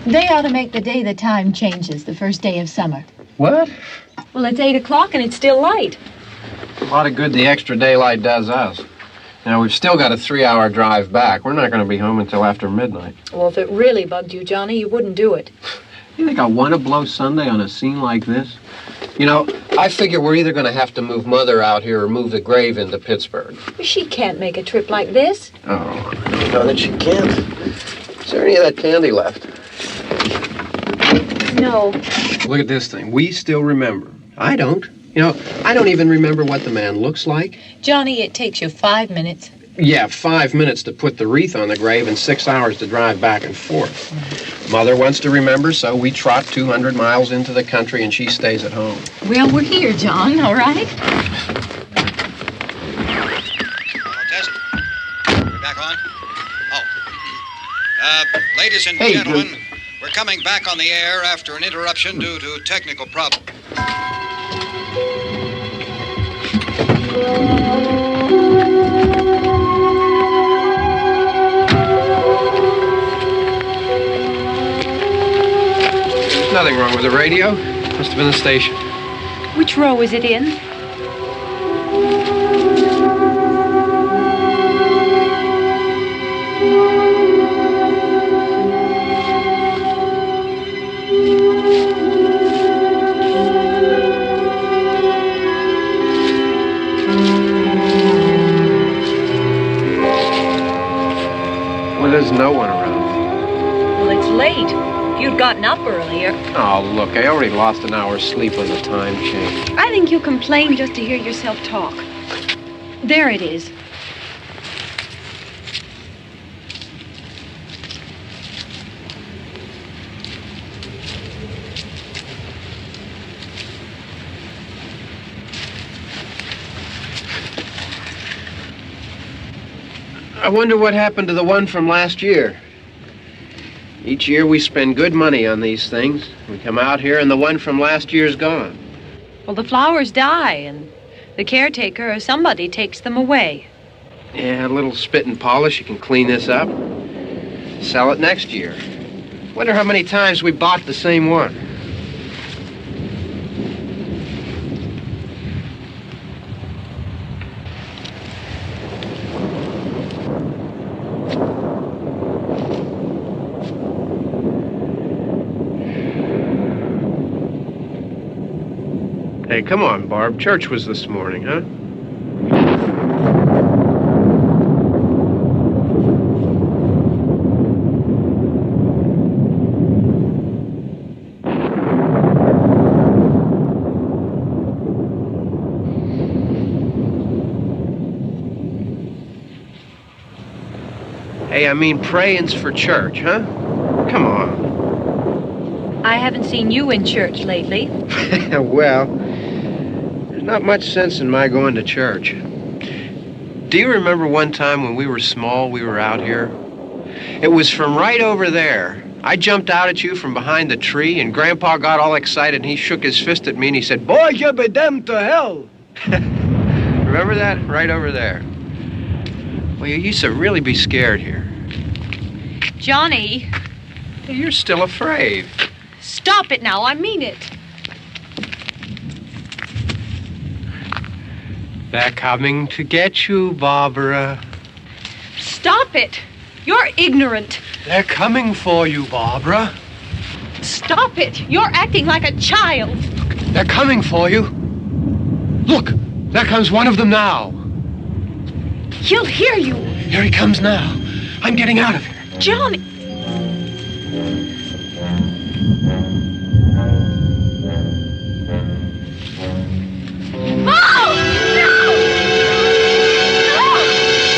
They ought to make the day the time changes, the first day of summer. What? Well, it's 8 o'clock and it's still light. A lot of good the extra daylight does us. Now, we've still got a 3-hour drive back. We're not going to be home until after midnight. Well, if it really bugged you, Johnny, you wouldn't do it. You think I want to blow Sunday on a scene like this? You know, I figure we're either going to have to move Mother out here or move the grave into Pittsburgh. She can't make a trip like this. Oh, I don't know that she can't. Is there any of that candy left? No. Look at this thing. We still remember. I don't. You know, I don't even remember what the man looks like. Johnny, it takes you 5 minutes. Yeah, 5 minutes to put the wreath on the grave and 6 hours to drive back and forth. Mother wants to remember, so we trot 200 miles into the country and she stays at home. Well, we're here, John, all right? Test. We're back on? Oh. Ladies and gentlemen, we're coming back on the air after an interruption due to technical problem. There's nothing wrong with the radio. Must have been the station. Which row is it in? Well, there's no one around. Well, it's late. If you'd gotten up earlier. Oh, look, I already lost an hour's sleep on the time change. I think you complain just to hear yourself talk. There it is. I wonder what happened to the one from last year. Each year we spend good money on these things. We come out here and the one from last year's gone. Well, the flowers die and the caretaker or somebody takes them away. Yeah, a little spit and polish, you can clean this up. Sell it next year. Wonder how many times we bought the same one. Hey, come on, Barb. Church was this morning, huh? Hey, I mean, praying's for church, huh? Come on. I haven't seen you in church lately. Well, there's not much sense in my going to church. Do you remember one time when we were small, we were out here? It was from right over there. I jumped out at you from behind the tree, and Grandpa got all excited, and he shook his fist at me, and he said, "Boy, you be damned to hell." Remember that? Right over there. Well, you used to really be scared here. Johnny, You're still afraid. stop it now. I mean it. They're coming to get you, Barbara. Stop it. You're ignorant. They're coming for you, Barbara. Stop it. You're acting like a child. They're coming for you. Look, there comes one of them now. He'll hear you. Here he comes now. I'm getting out of here. Johnny. Oh! No! No!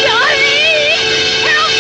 Johnny! Help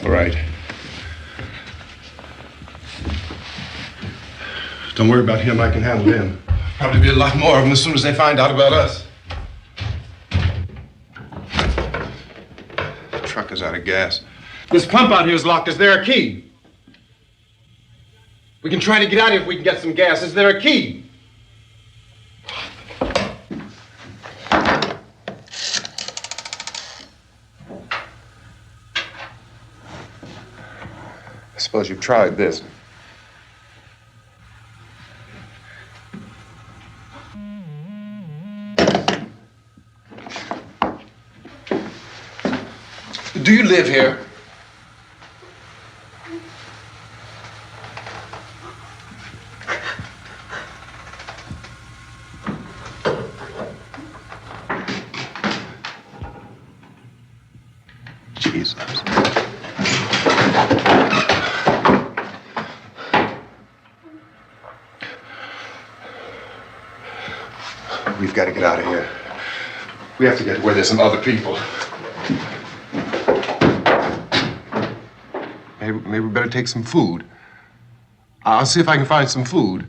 All right. Don't worry about him. I can handle him. Probably be a lot more of them as soon as they find out about us. The truck is out of gas. This pump out here is locked. Is there a key? We can try to get out of here if we can get some gas. Is there a key? I suppose you've tried this. Do you live here? Jesus. We've got to get out of here. We have to get where there's some other people. Maybe we better take some food. I'll see if I can find some food.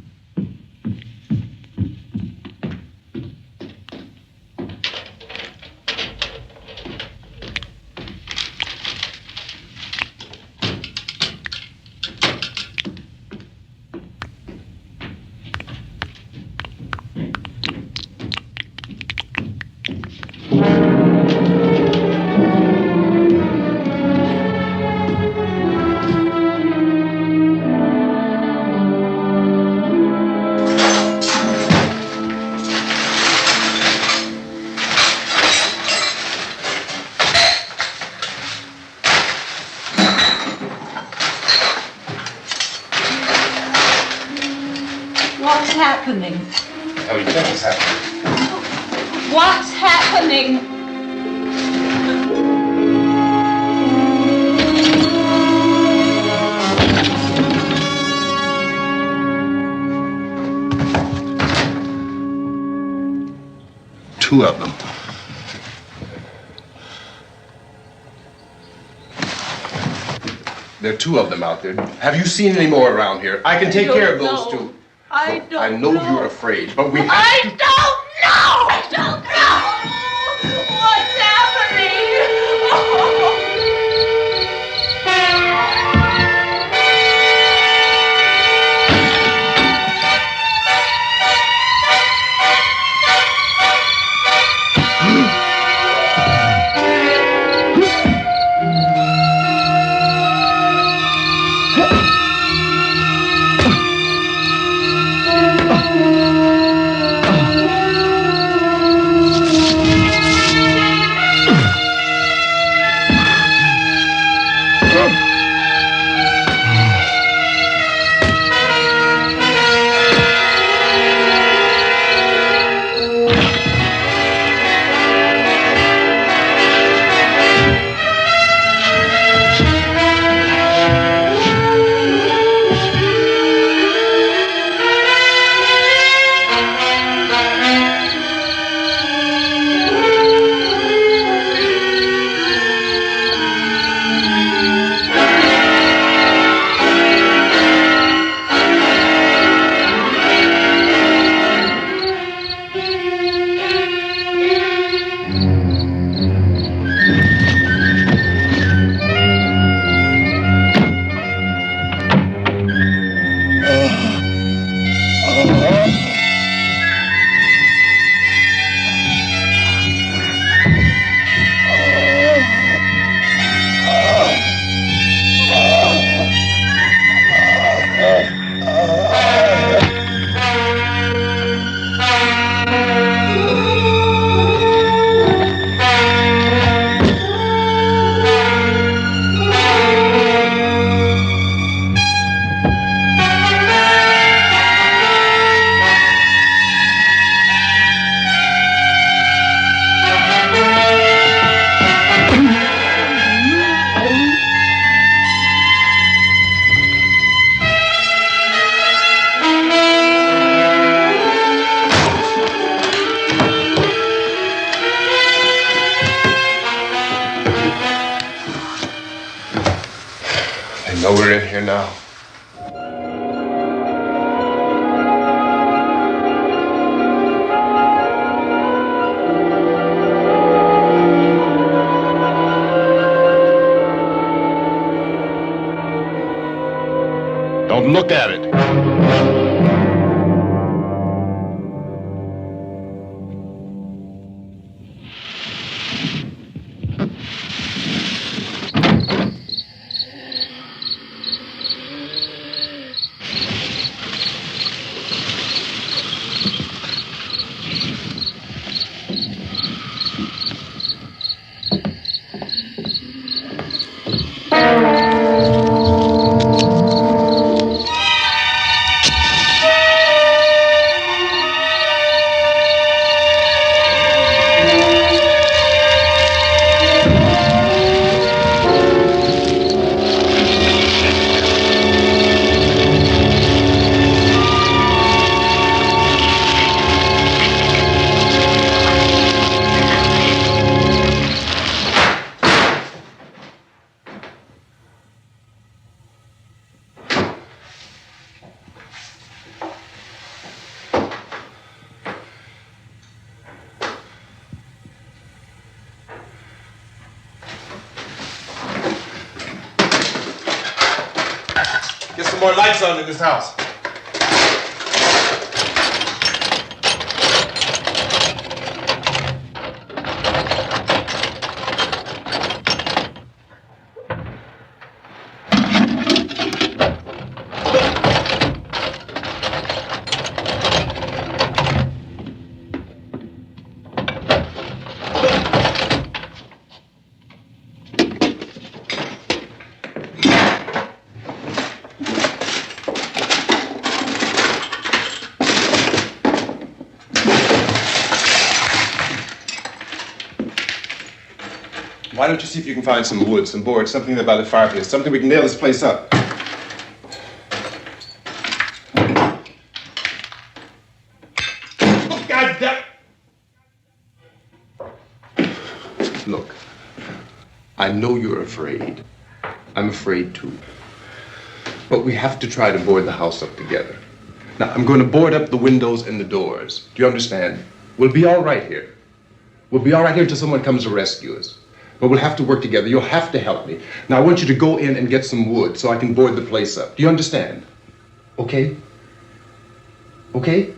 What's happening? How do you think it's happening? What's happening? Two of them. There are two of them out there. Have you seen any more around here? I can take care of those two. I Look, don't I know you're afraid, but we have I to... don't know! I don't know! What's happening? know we're in here now. Don't look at it. Get some more lights on in this house. Why don't you see if you can find some wood, some boards, something there by the fireplace, something we can nail this place up. God damn! Look, I know you're afraid. I'm afraid too. But we have to try to board the house up together. Now, I'm going to board up the windows and the doors. Do you understand? We'll be all right here. We'll be all right here until someone comes to rescue us. But we'll have to work together. You'll have to help me. Now, I want you to go in and get some wood so I can board the place up. Do you understand? Okay? Okay?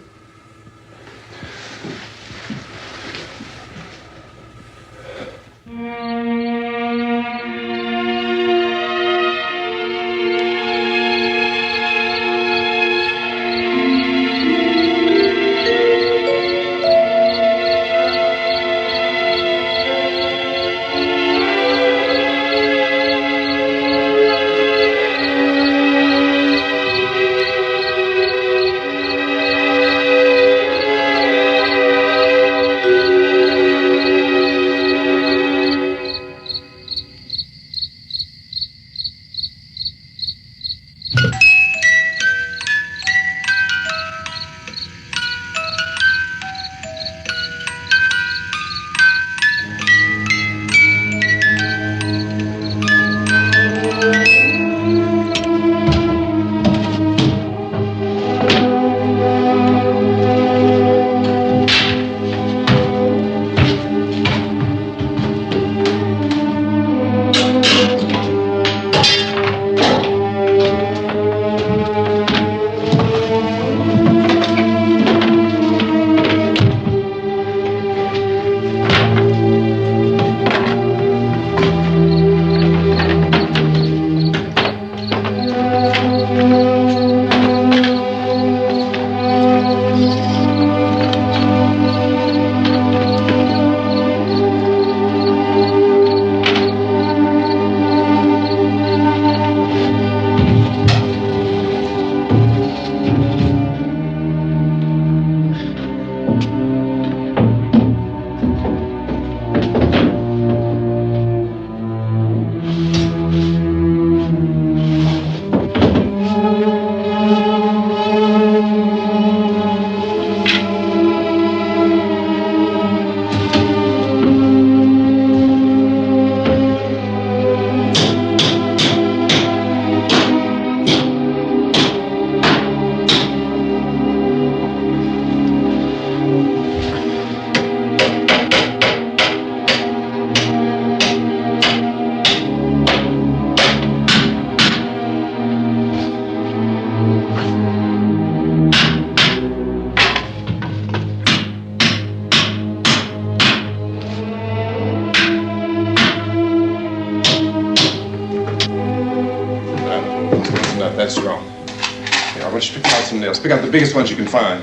else. Pick out the biggest ones you can find.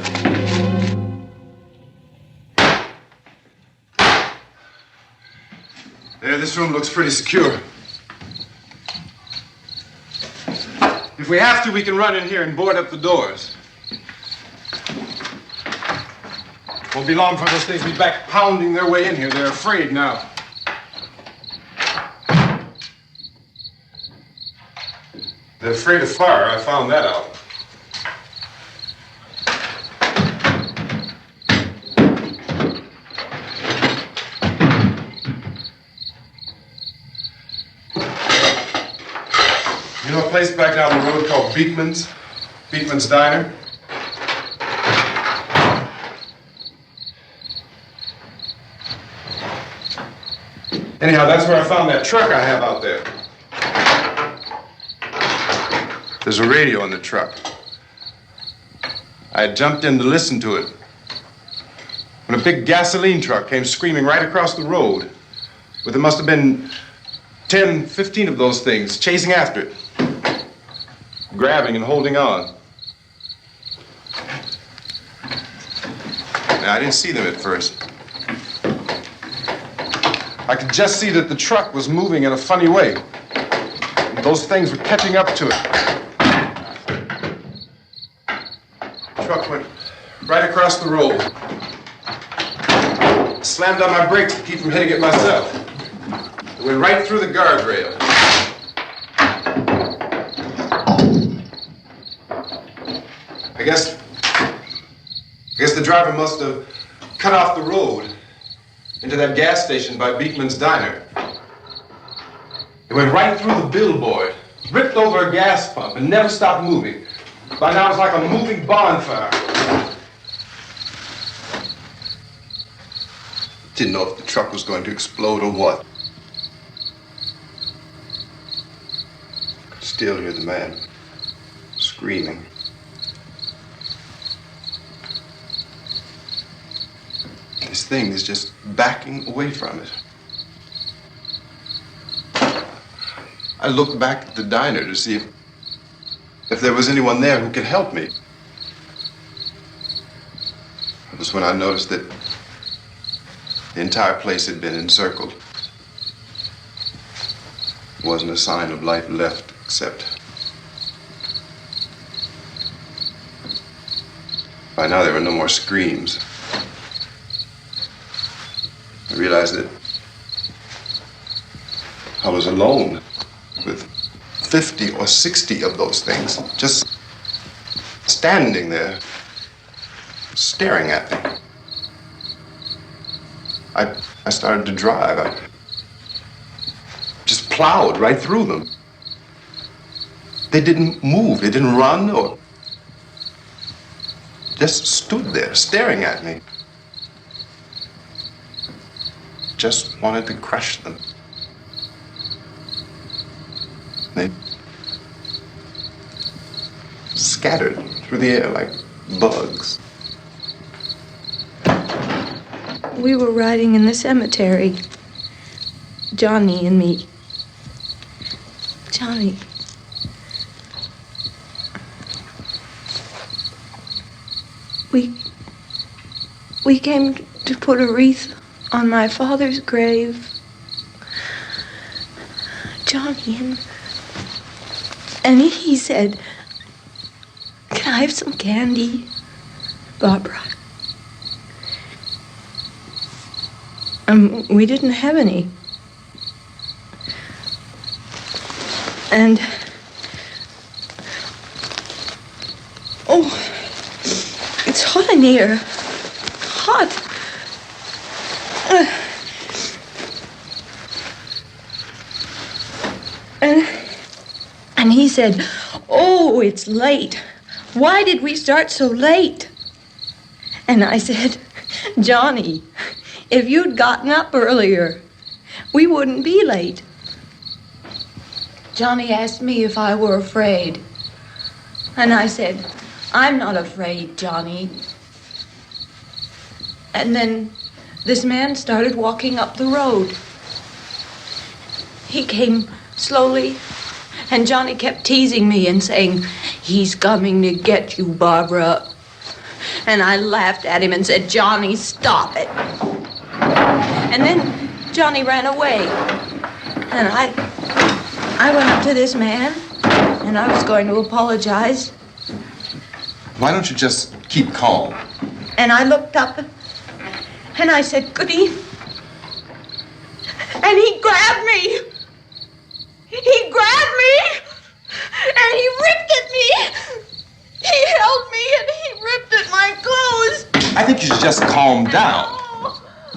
There, this room looks pretty secure. If we have to, we can run in here and board up the doors. Won't be long for those things to be back pounding their way in here. They're afraid now. They're afraid of fire. I found that out. You know a place back down the road called Beekman's? Beekman's Diner? Anyhow, that's where I found that truck I have out there. There's a radio in the truck. I had jumped in to listen to it when a big gasoline truck came screaming right across the road. But there must have been 10, 15 of those things chasing after it, grabbing and holding on. Now, I didn't see them at first. I could just see that the truck was moving in a funny way. And those things were catching up to it. The truck went right across the road. Slammed on my brakes to keep from hitting it myself. It went right through the guardrail. I guess the driver must have cut off the road into that gas station by Beekman's Diner. It went right through the billboard, ripped over a gas pump, and never stopped moving. By now, it's like a moving bonfire. Didn't know if the truck was going to explode or what. Could still hear the man screaming. This thing is just backing away from it. I looked back at the diner to see if there was anyone there who could help me. It was when I noticed that the entire place had been encircled. There wasn't a sign of life left except by now there were no more screams. I realized that I was alone with 50 or 60 of those things, just standing there, staring at me. I started to drive. I just plowed right through them. They didn't move, they didn't run or just stood there staring at me. Just wanted to crush them. They scattered through the air like bugs. We were riding in the cemetery, Johnny and me. Johnny. We came to put a wreath on my father's grave. Johnny, and he said, "Can I have some candy, Barbara?" We didn't have any. And oh, it's hot in here. Hot. And he said, "Oh, it's late. Why did we start so late?" And I said, "Johnny, if you'd gotten up earlier, we wouldn't be late." Johnny asked me if I were afraid. And I said, "I'm not afraid, Johnny." And then this man started walking up the road. He came slowly And Johnny kept teasing me and saying, "He's coming to get you, Barbara." And I laughed at him and said, "Johnny, stop it." And then Johnny ran away. And I went up to this man, and I was going to apologize. Why don't you just keep calm? And I looked up, and I said, "Good evening." And he grabbed me. He grabbed me, and he ripped at me. He held me, and he ripped at my clothes. I think you should just calm down.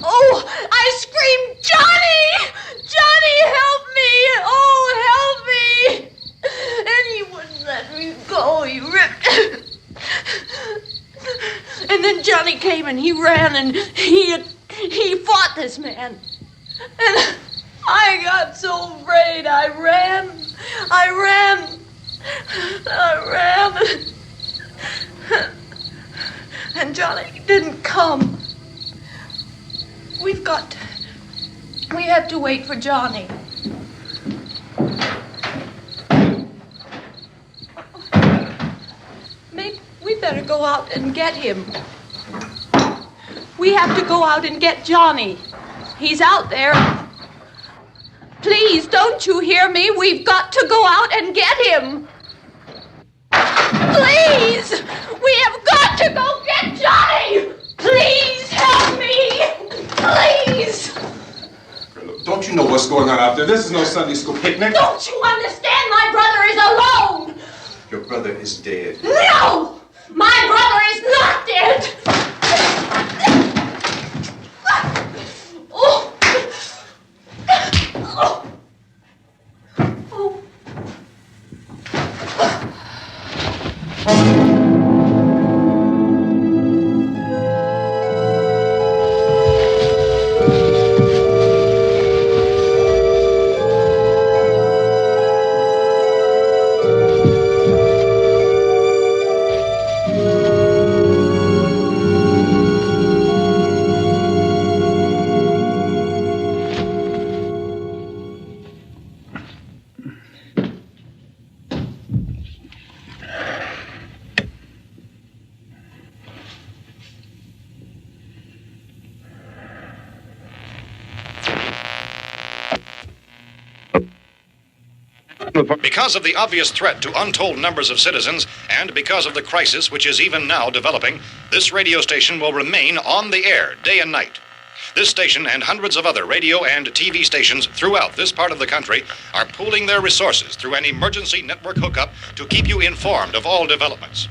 Oh, I screamed, "Johnny! Johnny, help me! Oh, help me!" And he wouldn't let me go. He ripped. And then Johnny came and he ran and he fought this man. And I got so afraid. I ran. And Johnny didn't come. We have to wait for Johnny. Maybe we better go out and get him. We have to go out and get Johnny. He's out there. Please, don't you hear me? We've got to go out and get him. Please! We have got to go get Johnny! Please help me! Please! Don't you know what's going on out there? This is no Sunday school picnic. Don't you understand? My brother is alone! Your brother is dead. No! My brother is not dead! Oh! Oh! Oh! Because of the obvious threat to untold numbers of citizens, and because of the crisis which is even now developing, this radio station will remain on the air day and night. This station and hundreds of other radio and TV stations throughout this part of the country are pooling their resources through an emergency network hookup to keep you informed of all developments.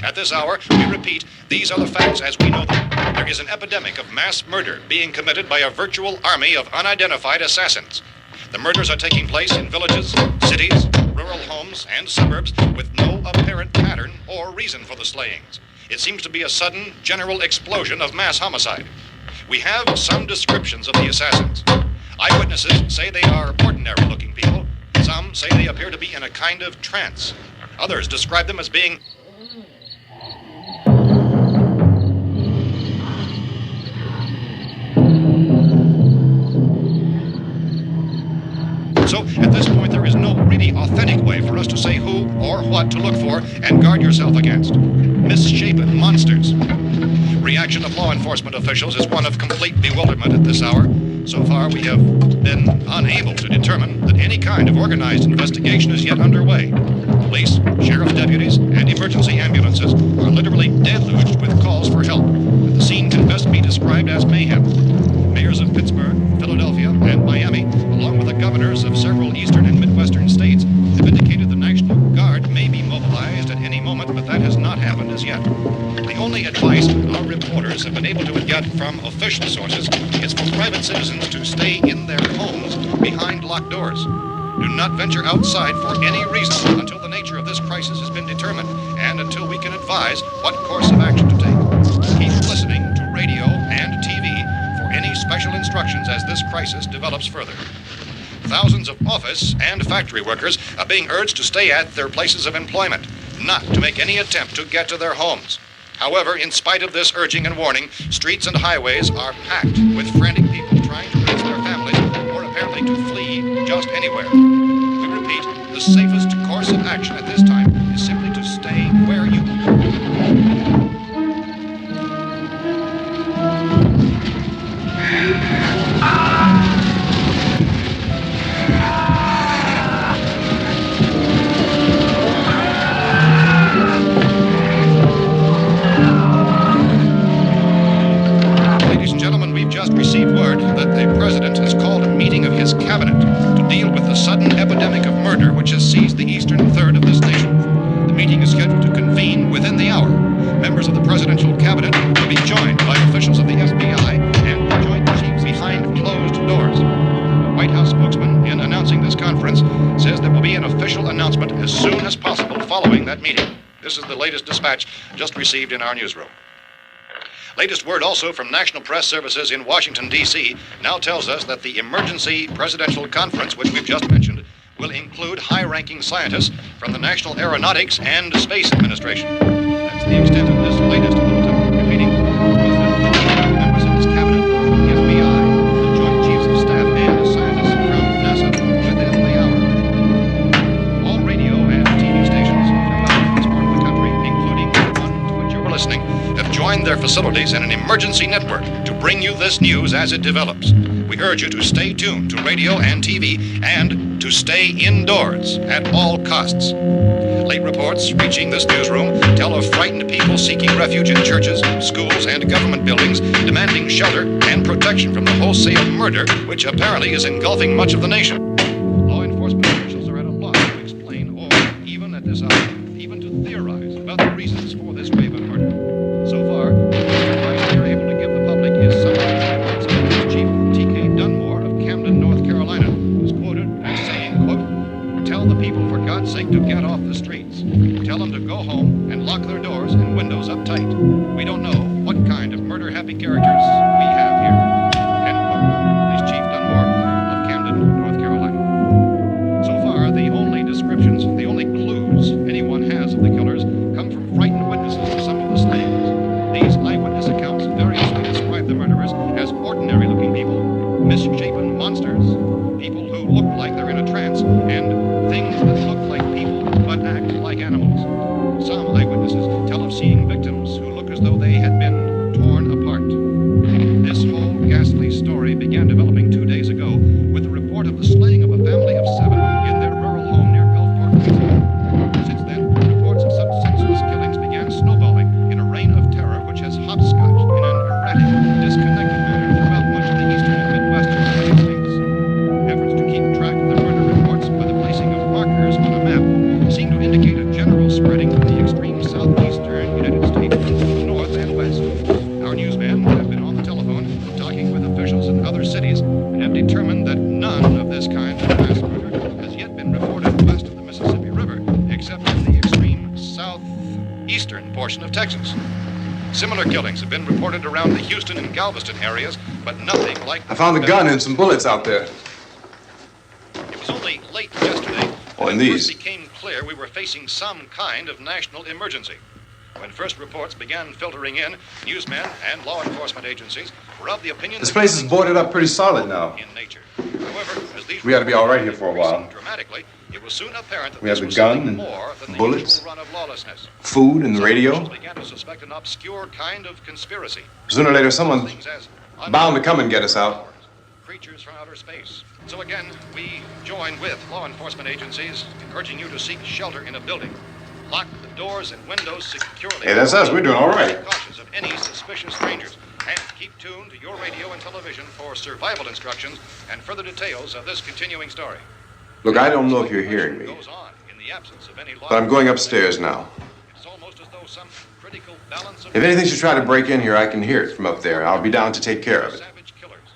At this hour, we repeat, these are the facts as we know them. There is an epidemic of mass murder being committed by a virtual army of unidentified assassins. The murders are taking place in villages, cities, rural homes, and suburbs with no apparent pattern or reason for the slayings. It seems to be a sudden, general explosion of mass homicide. We have some descriptions of the assassins. Eyewitnesses say they are ordinary-looking people. Some say they appear to be in a kind of trance. Others describe them as being So, at this point, there is no really authentic way for us to say who or what to look for and guard yourself against. Misshapen monsters. Reaction of law enforcement officials is one of complete bewilderment at this hour. So far, we have been unable to determine that any kind of organized investigation is yet underway. Police, sheriff's deputies, and emergency ambulances are literally deluged with calls for help. The scene can best be described as mayhem. Mayors of Pittsburgh, Philadelphia, and Miami, along with the governors of several eastern and midwestern states, have indicated the National Guard may be mobilized at any moment, but that has not happened as yet. The only advice our reporters have been able to get from official sources is for private citizens to stay in their homes behind locked doors. Do not venture outside for any reason until the nature of this crisis has been determined and until we can advise what course of action to take. Keep listening to radio and TV for any special instructions as this crisis develops further. Thousands of office and factory workers are being urged to stay at their places of employment, not to make any attempt to get to their homes. However, in spite of this urging and warning, streets and highways are packed with frantic people trying to reach their families or apparently to flee just anywhere. We repeat, the safest action at this time is simply to stay where you are. Ladies and gentlemen, we've just received word that the President has called a meeting of his cabinet to deal with the sudden epidemic of murder which has seized the eastern third of this nation. The meeting is scheduled to convene within the hour. Members of the presidential cabinet will be joined by officials of the FBI and the Joint Chiefs behind closed doors. The White House spokesman, in announcing this conference, says there will be an official announcement as soon as possible following that meeting. This is the latest dispatch just received in our newsroom. Latest word also from National Press Services in Washington, D.C. now tells us that the emergency presidential conference, which we've just mentioned, will include high-ranking scientists from the National Aeronautics and Space Administration. That's the extent of this latest bulletin. Repeating, members of his cabinet, the FBI, the Joint Chiefs of Staff, and scientists from NASA within the hour. All radio and TV stations throughout this part of the country, including the one to which you were listening, have joined their facilities in an emergency network to bring you this news as it develops. We urge you to stay tuned to radio and TV and to stay indoors at all costs. Late reports reaching this newsroom tell of frightened people seeking refuge in churches, schools, and government buildings, demanding shelter and protection from the wholesale murder which apparently is engulfing much of the nation. Law enforcement officials are at a loss to explain or, even at this hour, even to theorize about the reasons for this wave of murder. So far, the advice they are able to give the public is something like Chief T.K. Dunmore of Camden, North Carolina, was quoted as saying, quote, "Tell the people, for God's sake, to get off the streets. Tell them to go home and lock their doors and windows up tight. We don't know what kind of murder-happy characters we have here." End quote. Is Chief Dunmore of Camden, North Carolina. So far, the only descriptions, the only clues anyone has of the killers come from frightened witnesses to some of the slayings. These eyewitness accounts variously describe the murderers as ordinary-looking people, misshapen monsters, people who look like they're in a trance, and things that look like people but act like animals. Some eyewitnesses tell of seeing victims who look as though they had been torn apart. This whole ghastly story began developing 2 days ago with the report of the slaying of a family of 7 in their rural home near Gulfport, Louisiana. Since then, reports of such senseless killings began snowballing in a reign of terror which has hopscotched in an erratic, disconnected manner throughout much of the eastern and midwestern United States. Efforts to keep track of the murder reports by the placing of markers on a map seem to indicate a general spreading from the extreme southeastern United States to the north and west. Our newsmen have been on the telephone talking with officials in other cities and have determined that none of this kind of mass murder has yet been reported west of the Mississippi River, except in the extreme southeastern portion of Texas. Similar killings have been reported around the Houston and Galveston areas, but nothing like... I found a gun and some bullets out there. It was only late yesterday Oh, and that it these. first became clear we were facing some kind of national emergency. When first reports began filtering in, newsmen and law enforcement agencies were of the opinion This that place is things boarded were up pretty solid now. in nature. However, as these We ought to be all right here for a reports while. increased dramatically, it was soon apparent that We have this the was gun something and more than the bullets, usual run of lawlessness. Food and the Some radio. officials began to suspect an obscure kind of conspiracy. Sooner or later, someone's Things as bound to come and get us out. creatures from outer space. So again, we join with law enforcement agencies, urging you to seek shelter in a building. Lock the doors and windows securely. Hey, that's us. We're doing all right. Be cautious of any suspicious strangers. And keep tuned to your radio and television for survival instructions and further details of this continuing story. Look, I don't know if you're hearing me, Goes on in the absence of any law. but I'm going upstairs now. It's almost as though some critical balance of If anything should try to break in here, I can hear it from up there. I'll be down to take care of it. savage killers.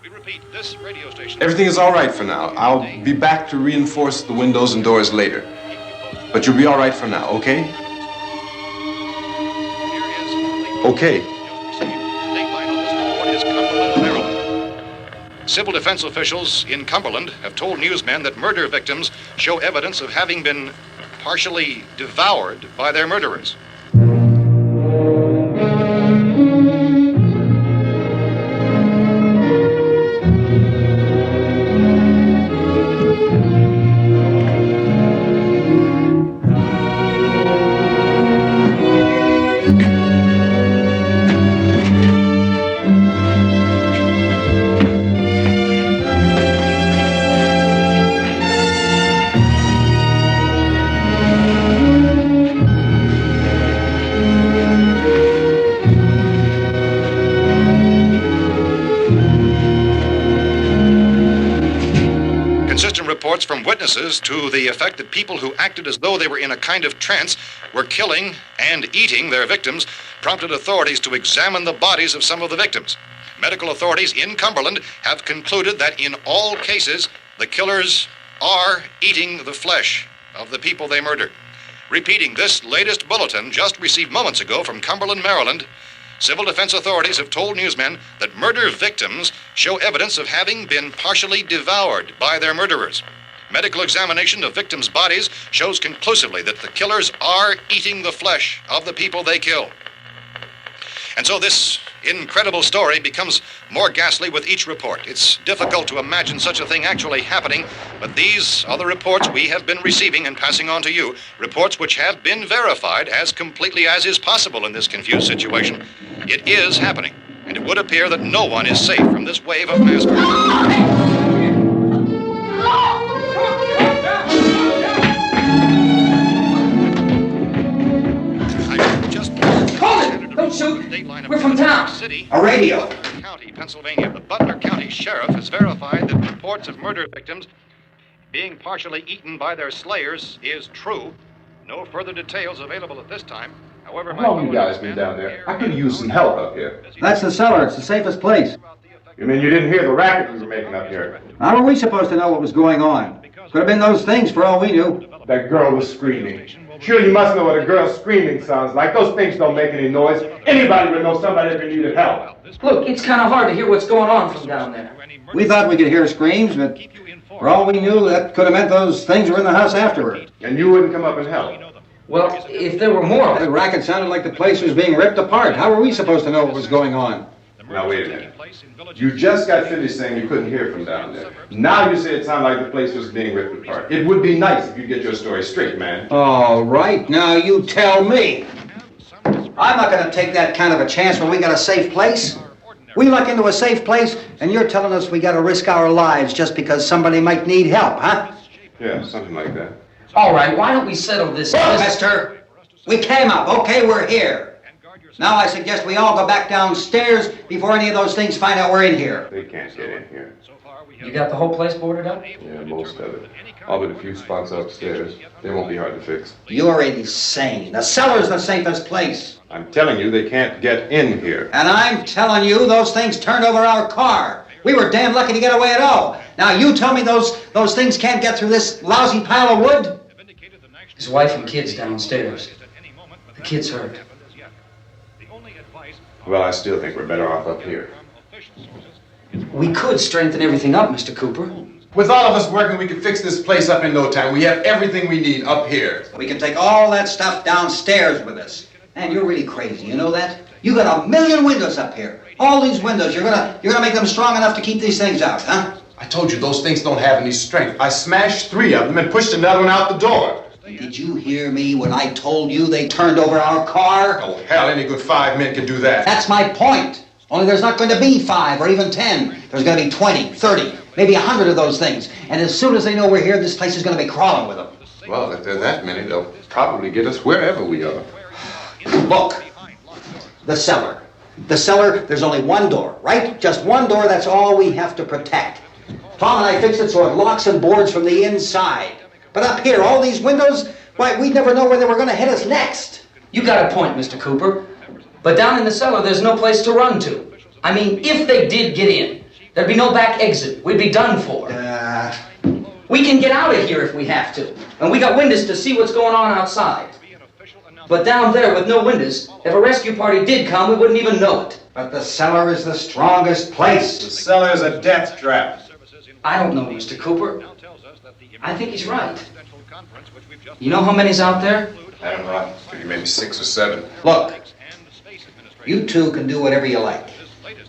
We repeat, this radio station. Everything is all right for now. I'll be back to reinforce the windows and doors later. But you'll be all right for now, okay? Okay. Civil defense officials in Cumberland have told newsmen that murder victims show evidence of having been partially devoured by their murderers. reports from witnesses to the effect that people who acted as though they were in a kind of trance were killing and eating their victims prompted authorities to examine the bodies of some of the victims. Medical authorities in Cumberland have concluded that in all cases, the killers are eating the flesh of the people they murdered. Repeating this latest bulletin just received moments ago from Cumberland, Maryland, civil defense authorities have told newsmen that murder victims show evidence of having been partially devoured by their murderers. Medical examination of victims' bodies shows conclusively that the killers are eating the flesh of the people they kill. And so this incredible story becomes more ghastly with each report. It's difficult to imagine such a thing actually happening, but these are the reports we have been receiving and passing on to you, reports which have been verified as completely as is possible in this confused situation. It is happening, and it would appear that no one is safe from this wave of mass murder. Don't shoot. We're from town. A radio. County, Pennsylvania. The Butler County Sheriff has verified that reports of murder victims being partially eaten by their slayers is true. No further details available at this time. However, how long you guys been down there? I could use some help up here. That's the cellar. It's the safest place. You mean you didn't hear the racket we were making up here? How were we supposed to know what was going on? Could have been those things for all we knew. That girl was screaming. Sure, you must know what a girl screaming sounds like. Those things don't make any noise. Anybody would know somebody ever needed help. Look, it's kind of hard to hear what's going on from down there. We thought we could hear screams, but for all we knew, that could have meant those things were in the house afterward. And you wouldn't come up and help? Well, if there were more... The racket sounded like the place was being ripped apart. How were we supposed to know what was going on? Now, wait a minute. You just got finished saying you couldn't hear from down there. Now you say it sounded like the place was being ripped apart. It would be nice if you get your story straight, man. All right, now you tell me. I'm not going to take that kind of a chance when we got a safe place. We luck into a safe place, and you're telling us we got to risk our lives just because somebody might need help, huh? Yeah, something like that. All right, why don't we settle this? Mister, we came up. Okay, we're here. Now I suggest we all go back downstairs before any of those things find out we're in here. They can't get in here. You got the whole place boarded up? Yeah, most of it. All but a few spots upstairs. They won't be hard to fix. You're insane. The cellar's the safest place. I'm telling you, they can't get in here. And I'm telling you, those things turned over our car. We were damn lucky to get away at all. Now you tell me those things can't get through this lousy pile of wood? His wife and kids downstairs. The kid's hurt. Well, I still think we're better off up here. We could strengthen everything up, Mr. Cooper. With all of us working, we could fix this place up in no time. We have everything we need up here. We can take all that stuff downstairs with us. Man, you're really crazy, you know that? You got 1,000,000 windows up here. All these windows, you're gonna make them strong enough to keep these things out, huh? I told you those things don't have any strength. I smashed 3 of them and pushed another one out the door. Did you hear me when I told you they turned over our car? Oh, hell, any good 5 men can do that. That's my point. Only there's not going to be 5 or even 10. There's going to be 20, 30, maybe 100 of those things. And as soon as they know we're here, this place is going to be crawling with them. Well, if there are that many, they'll probably get us wherever we are. Look, the cellar. The cellar, there's only one door, right? Just one door, that's all we have to protect. Tom and I fixed it so it locks and boards from the inside. But up here, all these windows, why, we'd never know where they were going to hit us next. You got a point, Mr. Cooper. But down in the cellar, there's no place to run to. I mean, if they did get in, there'd be no back exit. We'd be done for. We can get out of here if we have to. And we got windows to see what's going on outside. But down there with no windows, if a rescue party did come, we wouldn't even know it. But the cellar is the strongest place. The cellar is a death trap. I don't know, Mr. Cooper. I think he's right. You know how many's out there? I don't know. Maybe 6 or 7. Look, you two can do whatever you like.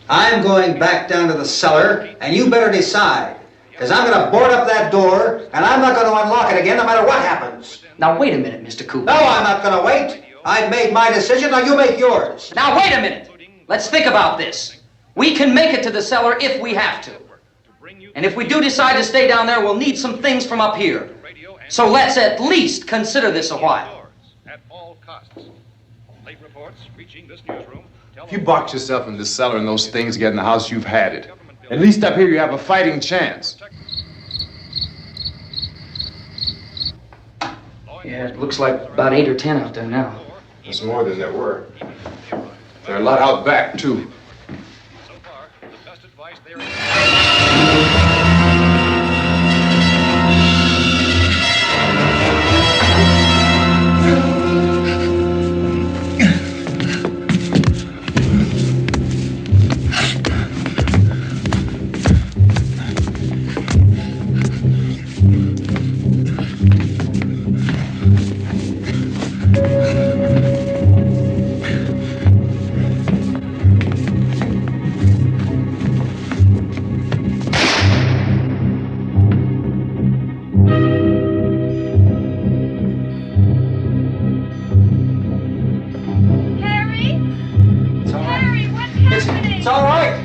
I'm going back down to the cellar, and you better decide. Because I'm going to board up that door, and I'm not going to unlock it again no matter what happens. Now, wait a minute, Mr. Cooper. No, I'm not going to wait. I've made my decision, now you make yours. Now, wait a minute. Let's think about this. We can make it to the cellar if we have to. And if we do decide to stay down there, we'll need some things from up here. So let's at least consider this a while. If you box yourself in the cellar and those things get in the house, you've had it. At least up here you have a fighting chance. Yeah, it looks like about 8 or 10 out there now. There's more than there were. There are a lot out back, too. So far, the best advice there It's all right.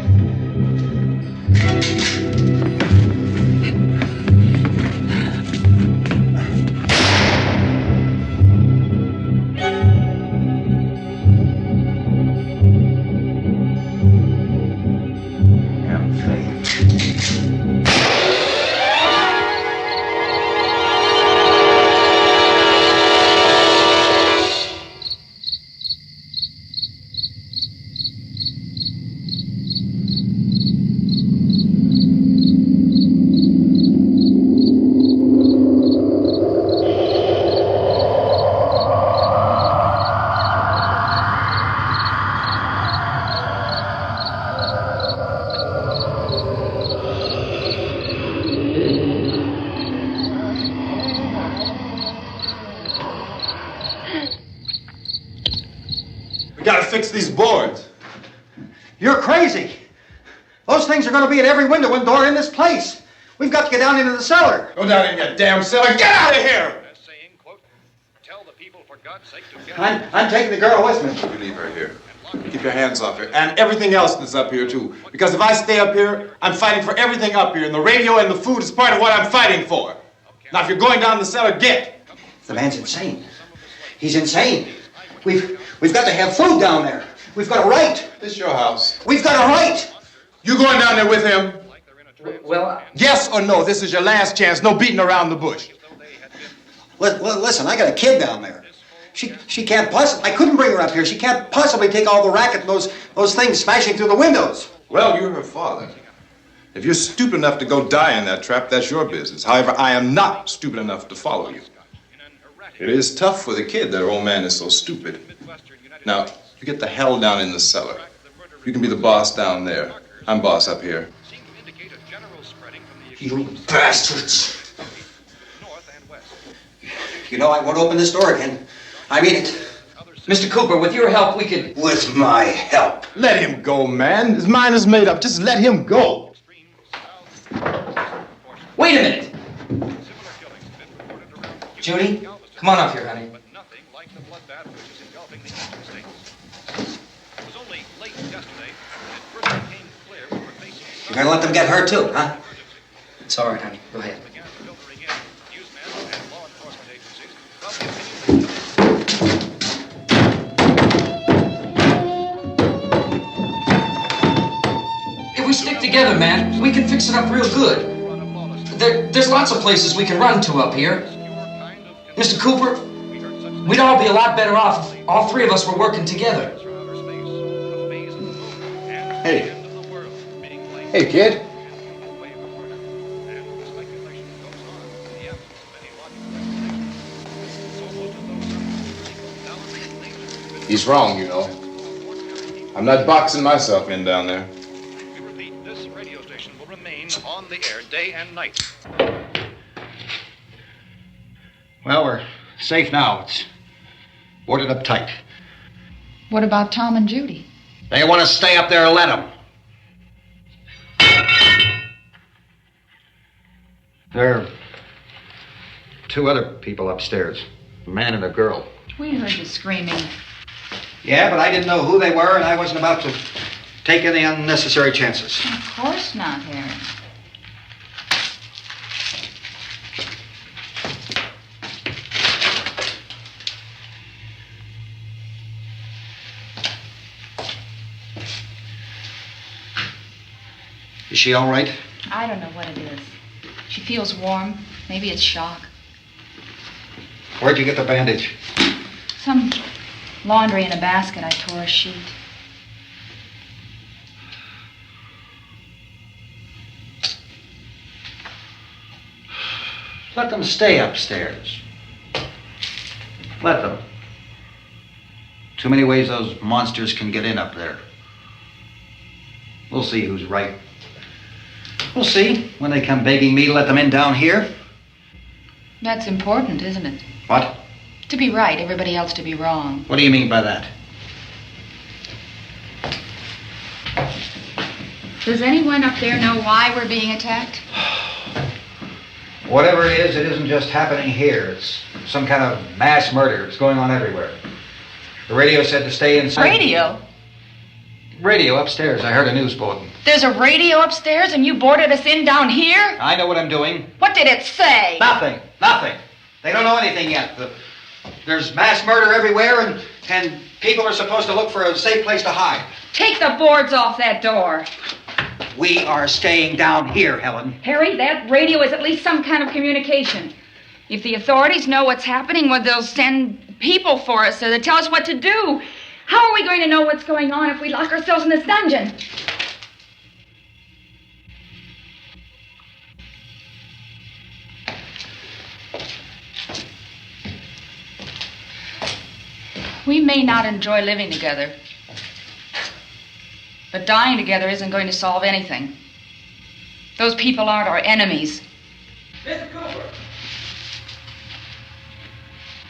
We gotta fix these boards. You're crazy. Those things are going to be at every window and door in this place. We've got to get down into the cellar. Go down in your damn cellar. Get out of here! saying, quote, tell the people for God's sake to get I'm taking the girl with me. You leave her here. Keep your hands off her. And everything else that's up here, too. Because if I stay up here, I'm fighting for everything up here. And the radio and the food is part of what I'm fighting for. Now, if you're going down the cellar, get. The man's insane. He's insane. We've got to have food down there. We've got a right. This is your house. We've got a right. You going down there with him? Well, Yes or no? This is your last chance. No beating around the bush. Listen, I got a kid down there. She can't possibly. I couldn't bring her up here. She can't possibly take all the racket and those things smashing through the windows. Well, you're her father. If you're stupid enough to go die in that trap, that's your business. However, I am not stupid enough to follow you. It is tough for the kid that her old man is so stupid. Now, you get the hell down in the cellar. You can be the boss down there. I'm boss up here. You bastards. You know I won't open this door again. I mean it. Mr. Cooper, with your help, we could... With my help. Let him go, man. His mind is made up. Just let him go. Wait a minute. Judy, come on up here, honey. You're gonna let them get hurt too, huh? It's all right, honey. Go ahead. If we stick together, man, we can fix it up real good. There's lots of places we can run to up here. Mr. Cooper, we'd all be a lot better off if all three of us were working together. Hey. Hey, kid. He's wrong, you know. I'm not boxing myself in down there. We repeat, this radio station will remain on the air day and night. Well, we're safe now. It's boarded up tight. What about Tom and Judy? They want to stay up there, let them. There are two other people upstairs, a man and a girl. We heard you screaming. Yeah, but I didn't know who they were, and I wasn't about to take any unnecessary chances. Of course not, Harry. Is she all right? I don't know what it is. She feels warm. Maybe it's shock. Where'd you get the bandage? Some laundry in a basket. I tore a sheet. Let them stay upstairs. Let them. Too many ways those monsters can get in up there. We'll see who's right. We'll see when they come begging me to let them in down here. That's important, isn't it? What? To be right, everybody else to be wrong. What do you mean by that? Does anyone up there know why we're being attacked? Whatever it isn't just happening here. It's some kind of mass murder. It's going on everywhere. The radio said to stay inside. Radio? Radio upstairs. I heard a news bulletin. There's a radio upstairs and you boarded us in down here? I know what I'm doing. What did it say? Nothing. They don't know anything yet. There's mass murder everywhere and people are supposed to look for a safe place to hide. Take the boards off that door. We are staying down here, Helen. Harry, that radio is at least some kind of communication. If the authorities know what's happening, well, they'll send people for us so they tell us what to do. How are we going to know what's going on if we lock ourselves in this dungeon? We may not enjoy living together, but dying together isn't going to solve anything. Those people aren't our enemies. Mr. Cooper!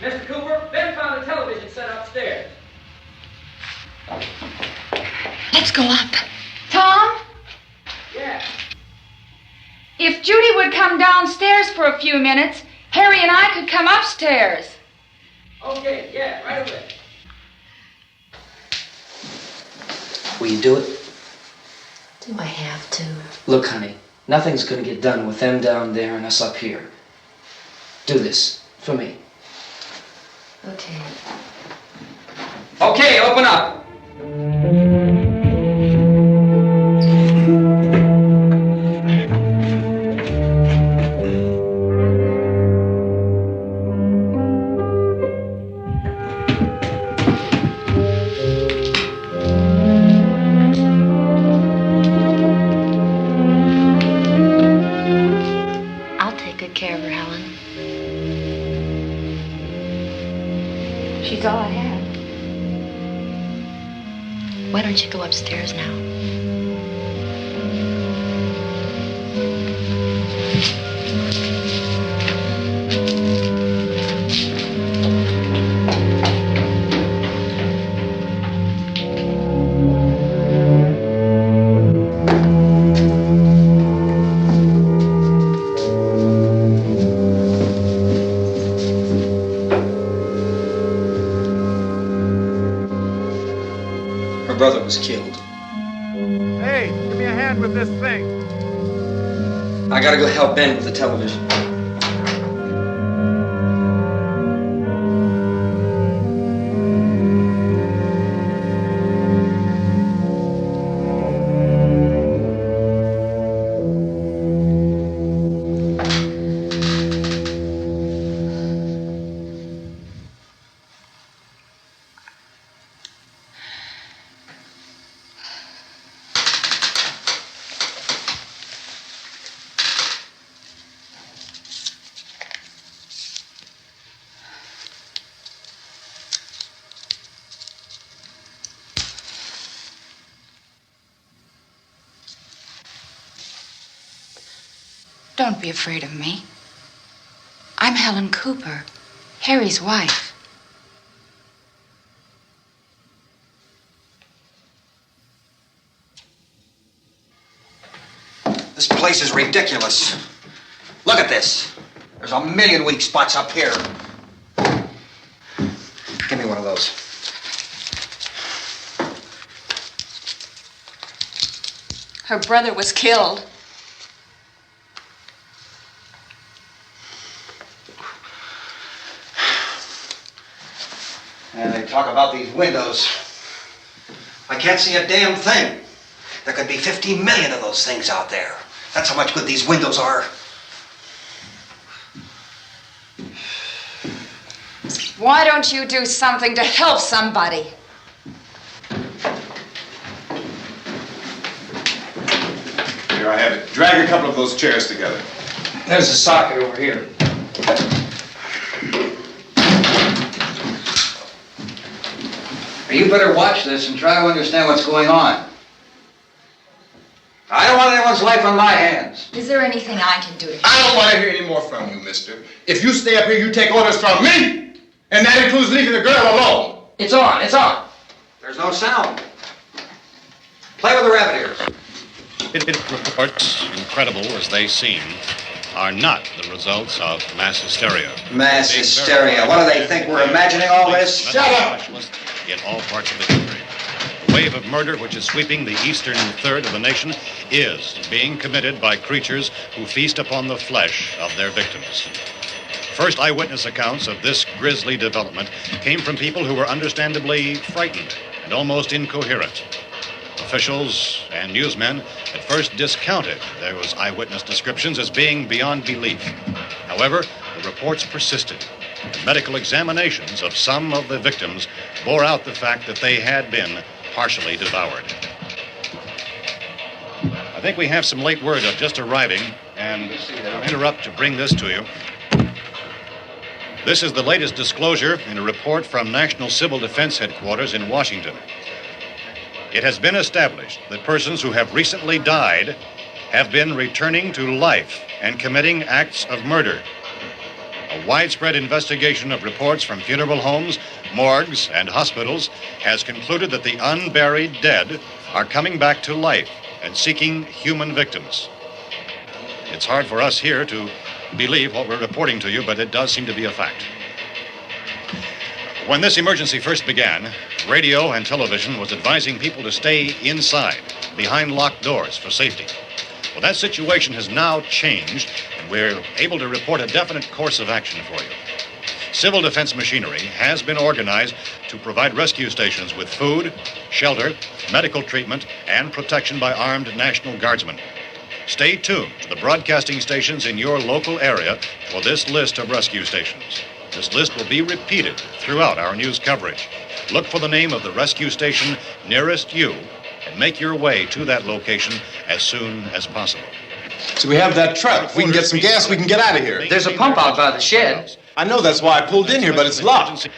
Mr. Cooper, Ben found a television set upstairs. Let's go up. Tom? Yeah. If Judy would come downstairs for a few minutes, Harry and I could come upstairs. Okay, yeah, right away. Will you do it? Do I have to? Look, honey, nothing's gonna get done with them down there and us up here. Do this, for me. Okay. Okay, open up. I'll take good care of her, Helen. She's all I have. Why don't you go upstairs now? Her brother was killed. Hey, give me a hand with this thing. I gotta go help Ben with the television. Don't be afraid of me. I'm Helen Cooper, Harry's wife. This place is ridiculous. Look at this. There's a million weak spots up here. Give me one of those. Her brother was killed. And they talk about these windows. I can't see a damn thing. There could be 50 million of those things out there. That's how much good these windows are. Why don't you do something to help somebody? Here I have it. Drag a couple of those chairs together. There's a socket over here. You better watch this and try to understand what's going on. I don't want anyone's life on my hands. Is there anything I can do to help? I don't want to hear any more from you, mister. If you stay up here, you take orders from me. And that includes leaving the girl alone. It's on, it's on. There's no sound. Play with the rabbit ears. Reports, incredible as they seem, are not the results of mass hysteria. Mass hysteria. What do they think? We're imagining all this? Shut up! In all parts of the country. The wave of murder which is sweeping the eastern third of the nation is being committed by creatures who feast upon the flesh of their victims. First eyewitness accounts of this grisly development came from people who were understandably frightened and almost incoherent. Officials and newsmen at first discounted those eyewitness descriptions as being beyond belief. However, the reports persisted. And medical examinations of some of the victims bore out the fact that they had been partially devoured. I think we have some late word of just arriving, and I'll interrupt to bring this to you. This is the latest disclosure in a report from National Civil Defense Headquarters in Washington. It has been established that persons who have recently died have been returning to life and committing acts of murder. A widespread investigation of reports from funeral homes, morgues, and hospitals has concluded that the unburied dead are coming back to life and seeking human victims. It's hard for us here to believe what we're reporting to you, but it does seem to be a fact. When this emergency first began, radio and television was advising people to stay inside, behind locked doors for safety. Well, that situation has now changed, and we're able to report a definite course of action for you. Civil defense machinery has been organized to provide rescue stations with food, shelter, medical treatment, and protection by armed National Guardsmen. Stay tuned to the broadcasting stations in your local area for this list of rescue stations. This list will be repeated throughout our news coverage. Look for the name of the rescue station nearest you and make your way to that location as soon as possible. So we have that truck. If we can get some gas, we can get out of here. There's a pump out by the shed. I know, that's why I pulled in here, but it's locked.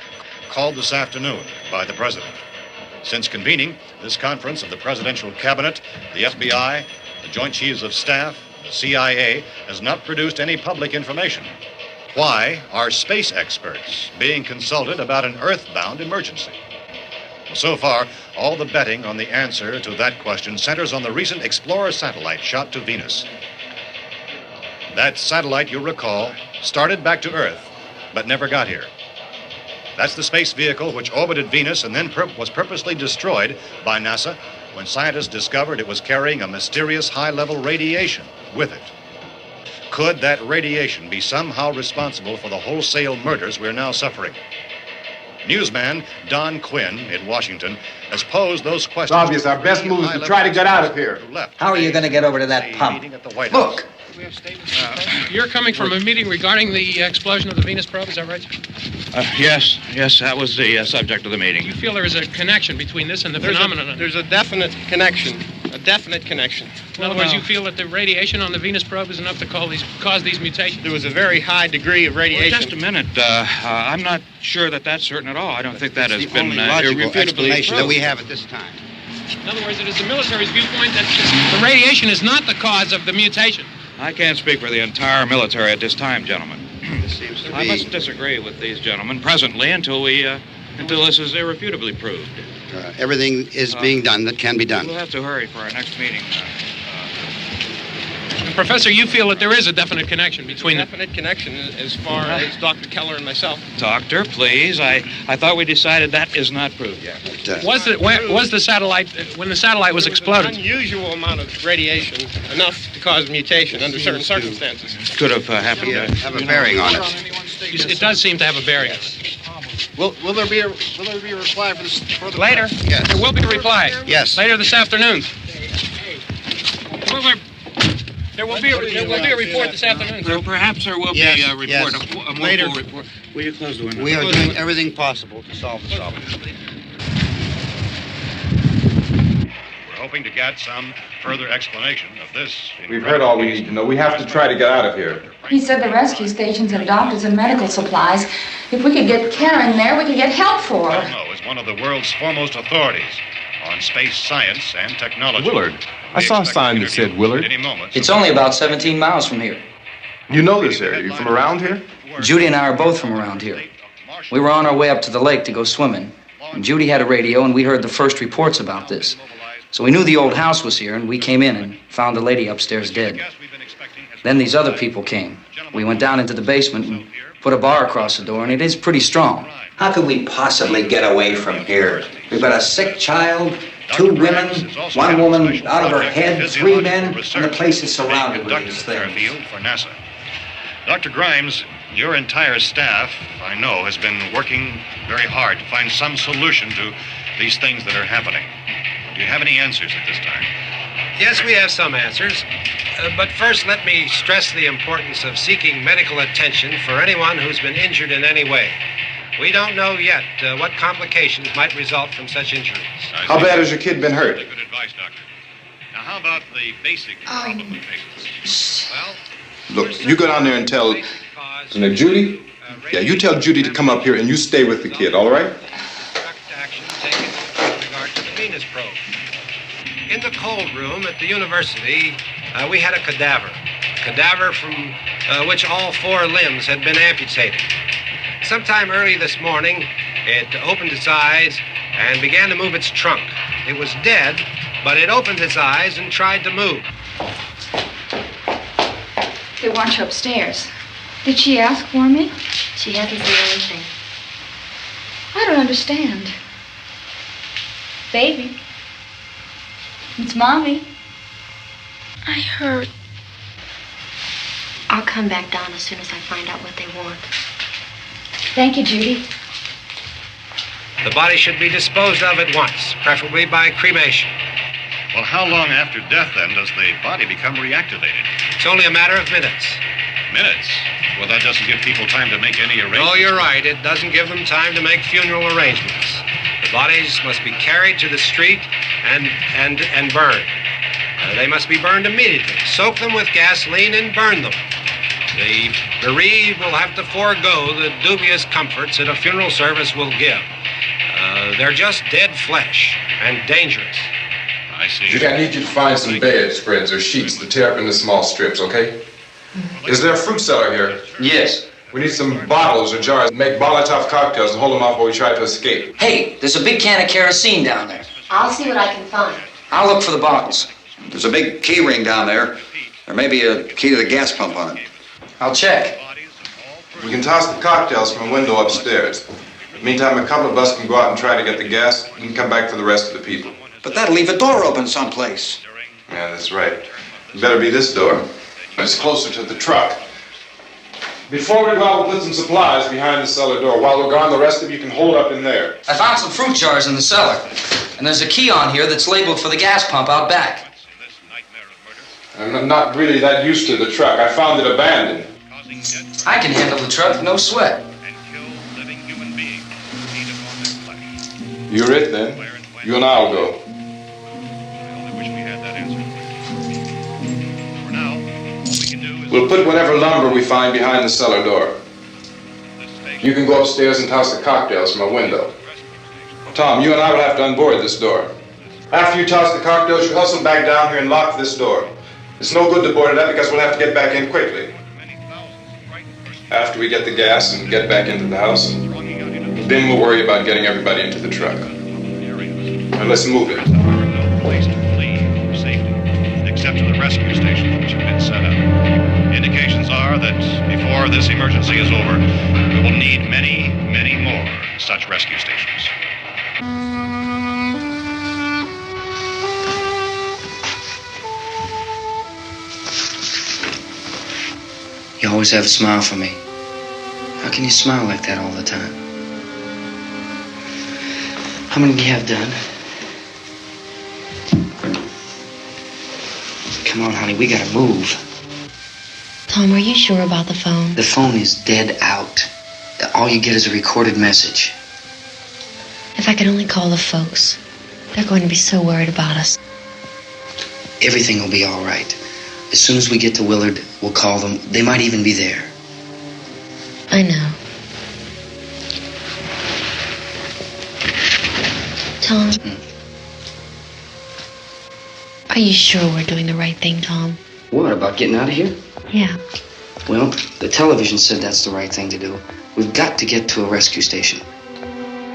Called this afternoon by the president. Since convening this conference of the presidential cabinet, the FBI, the Joint Chiefs of Staff, the CIA has not produced any public information. Why are space experts being consulted about an earthbound emergency? So far, all the betting on the answer to that question centers on the recent Explorer satellite shot to Venus. That satellite, you'll recall, started back to Earth, but never got here. That's the space vehicle which orbited Venus and then was purposely destroyed by NASA when scientists discovered it was carrying a mysterious high-level radiation with it. Could that radiation be somehow responsible for the wholesale murders we're now suffering? Newsman Don Quinn in Washington has posed those questions. It's obvious our best move is to try to get out of here. How are you going to get over to that pump? Look. You're coming from a meeting regarding the explosion of the Venus probe, is that right? Yes, that was the subject of the meeting. You feel there is a connection between this and the phenomenon? There's a definite connection. A definite connection. In other words, you feel that the radiation on the Venus probe is enough to cause these mutations? There was a very high degree of radiation. Well, just a minute. I'm not sure that that's certain at all. I don't think that has been logical irrefutably explanation proved. that we have at this time. In other words, it is the military's viewpoint that the radiation is not the cause of the mutation. I can't speak for the entire military at this time, gentlemen. This seems to I be... must disagree with these gentlemen presently until this is irrefutably proved. everything is being done that can be done. We'll have to hurry for our next meeting. Professor, you feel that there is a definite connection between them? Definite connection as far as Dr. Keller and myself. Doctor, please. I thought we decided that is not proved yet. Was the satellite, when the satellite was exploded? An unusual amount of radiation, enough to cause mutation under certain circumstances. Could have happened. Have a bearing on it. It does seem to have a bearing. Will there be a reply for this further? Later? Yes. There will be a reply. Yes. Later this afternoon. There will be a report this afternoon. Perhaps there will be a report, a more Later. full report. Will you close the window? We are doing everything possible to solve the problem. We're hoping to get some further explanation of this. We've heard all we need to know. We have to try to get out of here. He said the rescue stations have doctors and medical supplies. If we could get Kenner in there, we could get help for her. Elmo is one of the world's foremost authorities on space science and technology. Willard. I saw a sign that said Willard. Any moment. It's only about 17 miles from here. You know this area. You from around here? Judy and I are both from around here. We were on our way up to the lake to go swimming, and Judy had a radio, and we heard the first reports about this. So we knew the old house was here, and we came in and found the lady upstairs dead. Then these other people came. We went down into the basement and put a bar across the door, and it is pretty strong. How could we possibly get away from here? We've got a sick child, 2 women, 1 woman out of her head, 3 men, and the place is surrounded with these things. For NASA. Dr. Grimes, your entire staff, I know, has been working very hard to find some solution to these things that are happening. Do you have any answers at this time? Yes, we have some answers. But first, let me stress the importance of seeking medical attention for anyone who's been injured in any way. We don't know yet what complications might result from such injuries. How bad has your kid been hurt? Good advice, Doctor. Now, how about the basic problem with patients? Well, Look, you go down there and tell Judy? Yeah, you tell Judy to come up here and you stay with the kid, all right? Action taken with regard to the Venus probe. In the cold room at the university, we had a cadaver from which all 4 limbs had been amputated. Sometime early this morning, it opened its eyes and began to move its trunk. It was dead, but it opened its eyes and tried to move. They want you upstairs. Did she ask for me? She hasn't said anything. I don't understand. Baby. It's Mommy. I heard. I'll come back down as soon as I find out what they want. Thank you, Judy. The body should be disposed of at once, preferably by cremation. well, how long after death, then, does the body become reactivated? It's only a matter of minutes. Minutes? Well, that doesn't give people time to make any arrangements. Oh, you're right. It doesn't give them time to make funeral arrangements. The bodies must be carried to the street and burned. They must be burned immediately. Soak them with gasoline and burn them. The bereaved will have to forego the dubious comforts that a funeral service will give. They're just dead flesh and dangerous. I see. Judy, I need you to find some bedspreads or sheets to tear up into small strips, okay? Is there a fruit cellar here? Yes. We need some bottles or jars to make Molotov cocktails and hold them off while we try to escape. Hey, there's a big can of kerosene down there. I'll see what I can find. I'll look for the bottles. There's a big key ring down there. There may be a key to the gas pump on it. I'll check. We can toss the cocktails from a window upstairs. Meantime, a couple of us can go out and try to get the gas and come back for the rest of the people. But that'll leave a door open someplace. Yeah, that's right. It better be this door. It's closer to the truck. Before we go out, we'll put some supplies behind the cellar door. While we're gone, the rest of you can hold up in there. I found some fruit jars in the cellar. And there's a key on here that's labeled for the gas pump out back. I'm not really that used to the truck. I found it abandoned. I can handle the truck, no sweat. You're it, then. You and I'll go. We'll put whatever lumber we find behind the cellar door. You can go upstairs and toss the cocktails from a window. Tom, you and I will have to unboard this door. After you toss the cocktails, you hustle back down here and lock this door. It's no good to board it up because we'll have to get back in quickly. After we get the gas and get back into the house, then we'll worry about getting everybody into the truck. Now let's move it. No place to flee for safety, except to the rescue stations which have been set up. Indications are that before this emergency is over, we will need many, many more such rescue stations. You always have a smile for me. How can you smile like that all the time? How many do you have done? Come Come on, honey, we gotta move. Tom, are you sure about the phone? The phone is dead out. All you get is a recorded message. If I could only call the folks. They're going to be so worried about us. Everything will be all right. As soon as we get to Willard, we'll call them. They might even be there. I know. Tom? Are you sure we're doing the right thing, Tom? What, about getting out of here? Yeah. Well, the television said that's the right thing to do. We've got to get to a rescue station.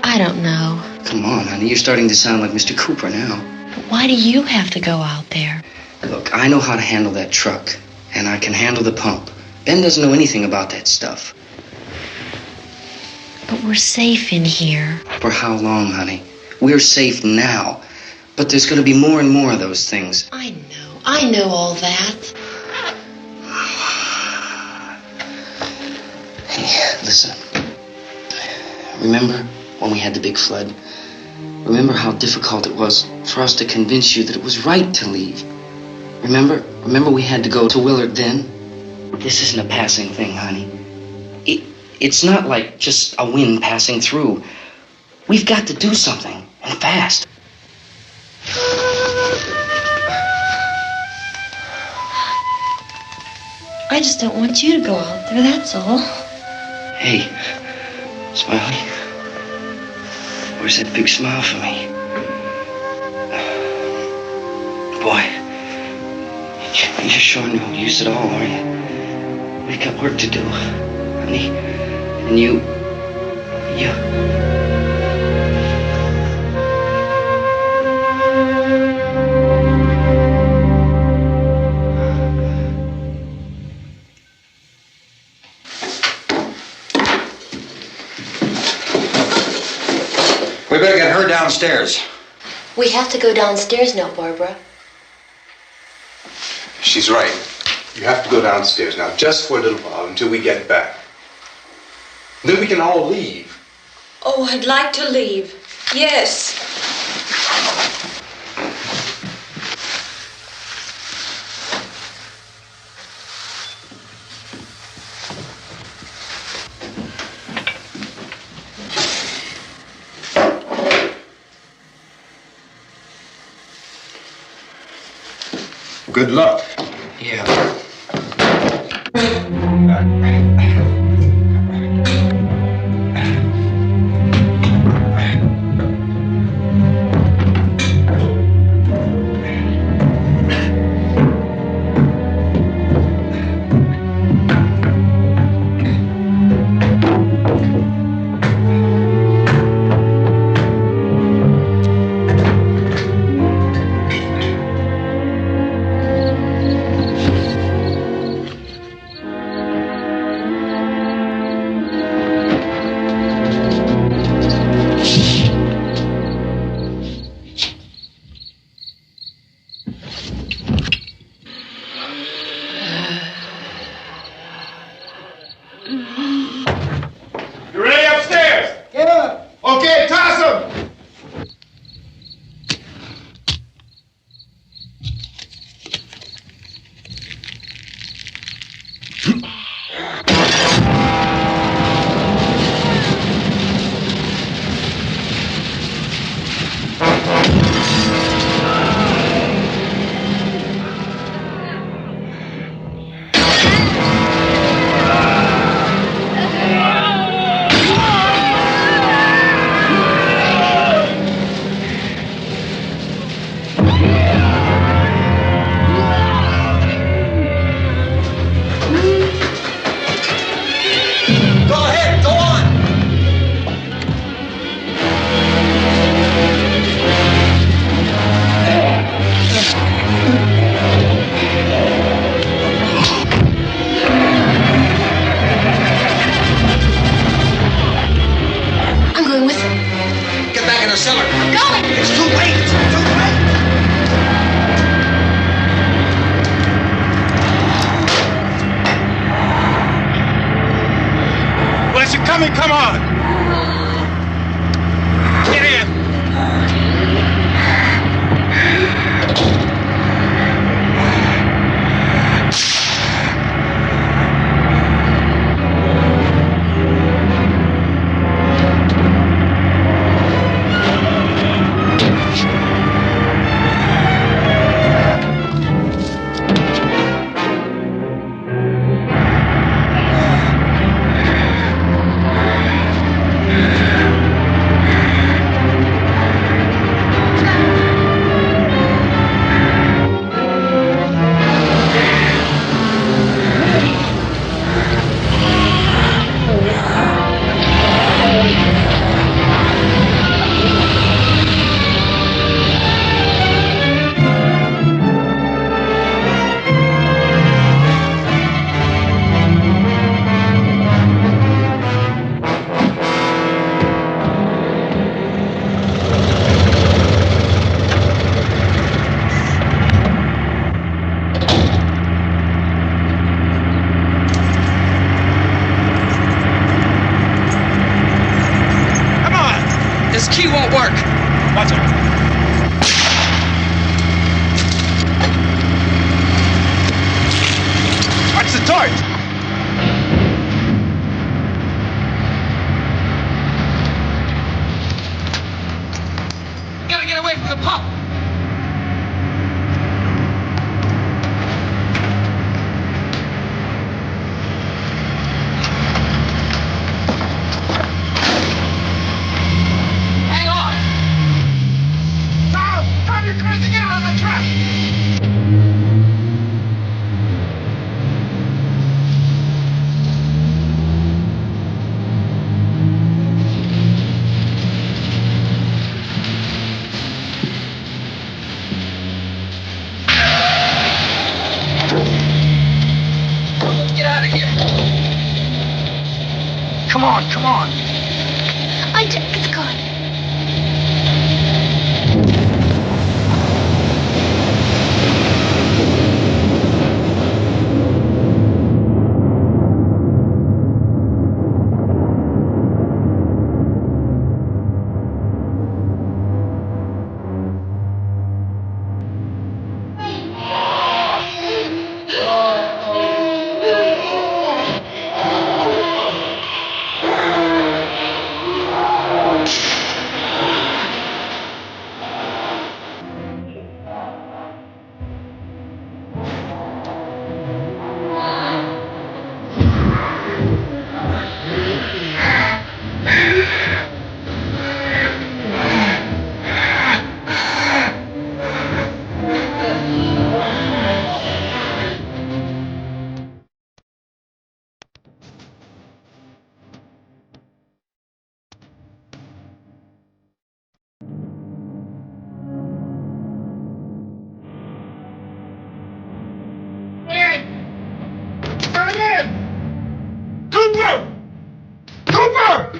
I don't know. Come on, honey, you're starting to sound like Mr. Cooper now. But why do you have to go out there? Look, I know how to handle that truck, and I can handle the pump. Ben doesn't know anything about that stuff. But we're safe in here. For how long, honey? We're safe now. But there's going to be more and more of those things. I know all that. Hey, listen. Remember when we had the big flood? Remember how difficult it was for us to convince you that it was right to leave? Remember we had to go to Willard then? This isn't a passing thing, honey. It's not like just a wind passing through. We've got to do something, and fast. I just don't want you to go out there, that's all. Hey, Smiley. Where's that big smile for me? Boy, you're showing no use at all, are you? We've got work to do, honey. And you... We better get her downstairs. We have to go downstairs now, Barbara. She's right. You have to go downstairs now, just for a little while, until we get back. Then we can all leave. Oh, I'd like to leave. Yes. Good luck. Yeah. You ready upstairs? Yeah. Okay, toss him. I'm going with him. Get back in the cellar. I'm going. It's too late. It's too late. Where's it coming? Come on. Get in. Watch out. Watch the torch. We gotta get away from the pump. Hang on. Now, drive your cars to get out of the truck. Let's get out of here. Come on, come on. Undead, it's gone. Over there! Cooper! Cooper!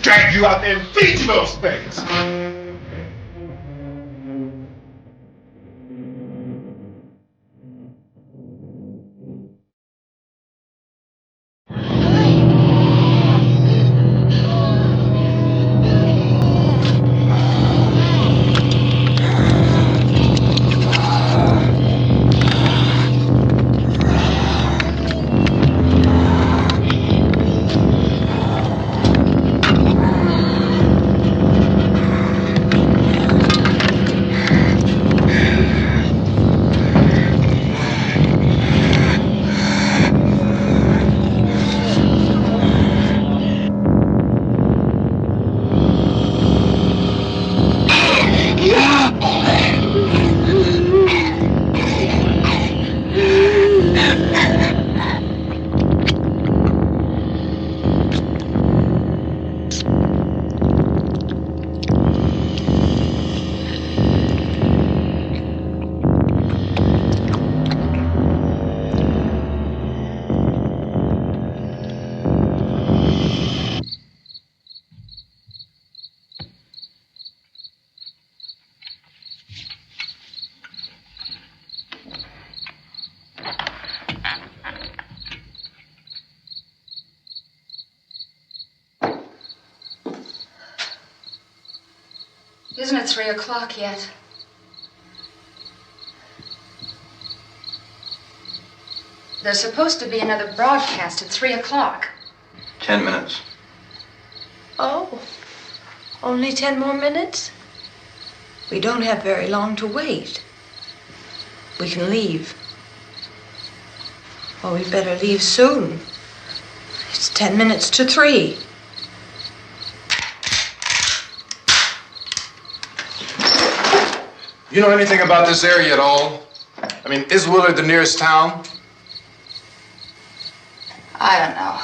Drag you out there and feed you those things! Isn't it 3 o'clock yet? There's supposed to be another broadcast at 3 o'clock. 10 minutes. Oh, only 10 more minutes? We don't have very long to wait. We can leave. Well, we better leave soon. It's 10 minutes to 3. You know anything about this area at all? I mean, is Willard the nearest town? I don't know.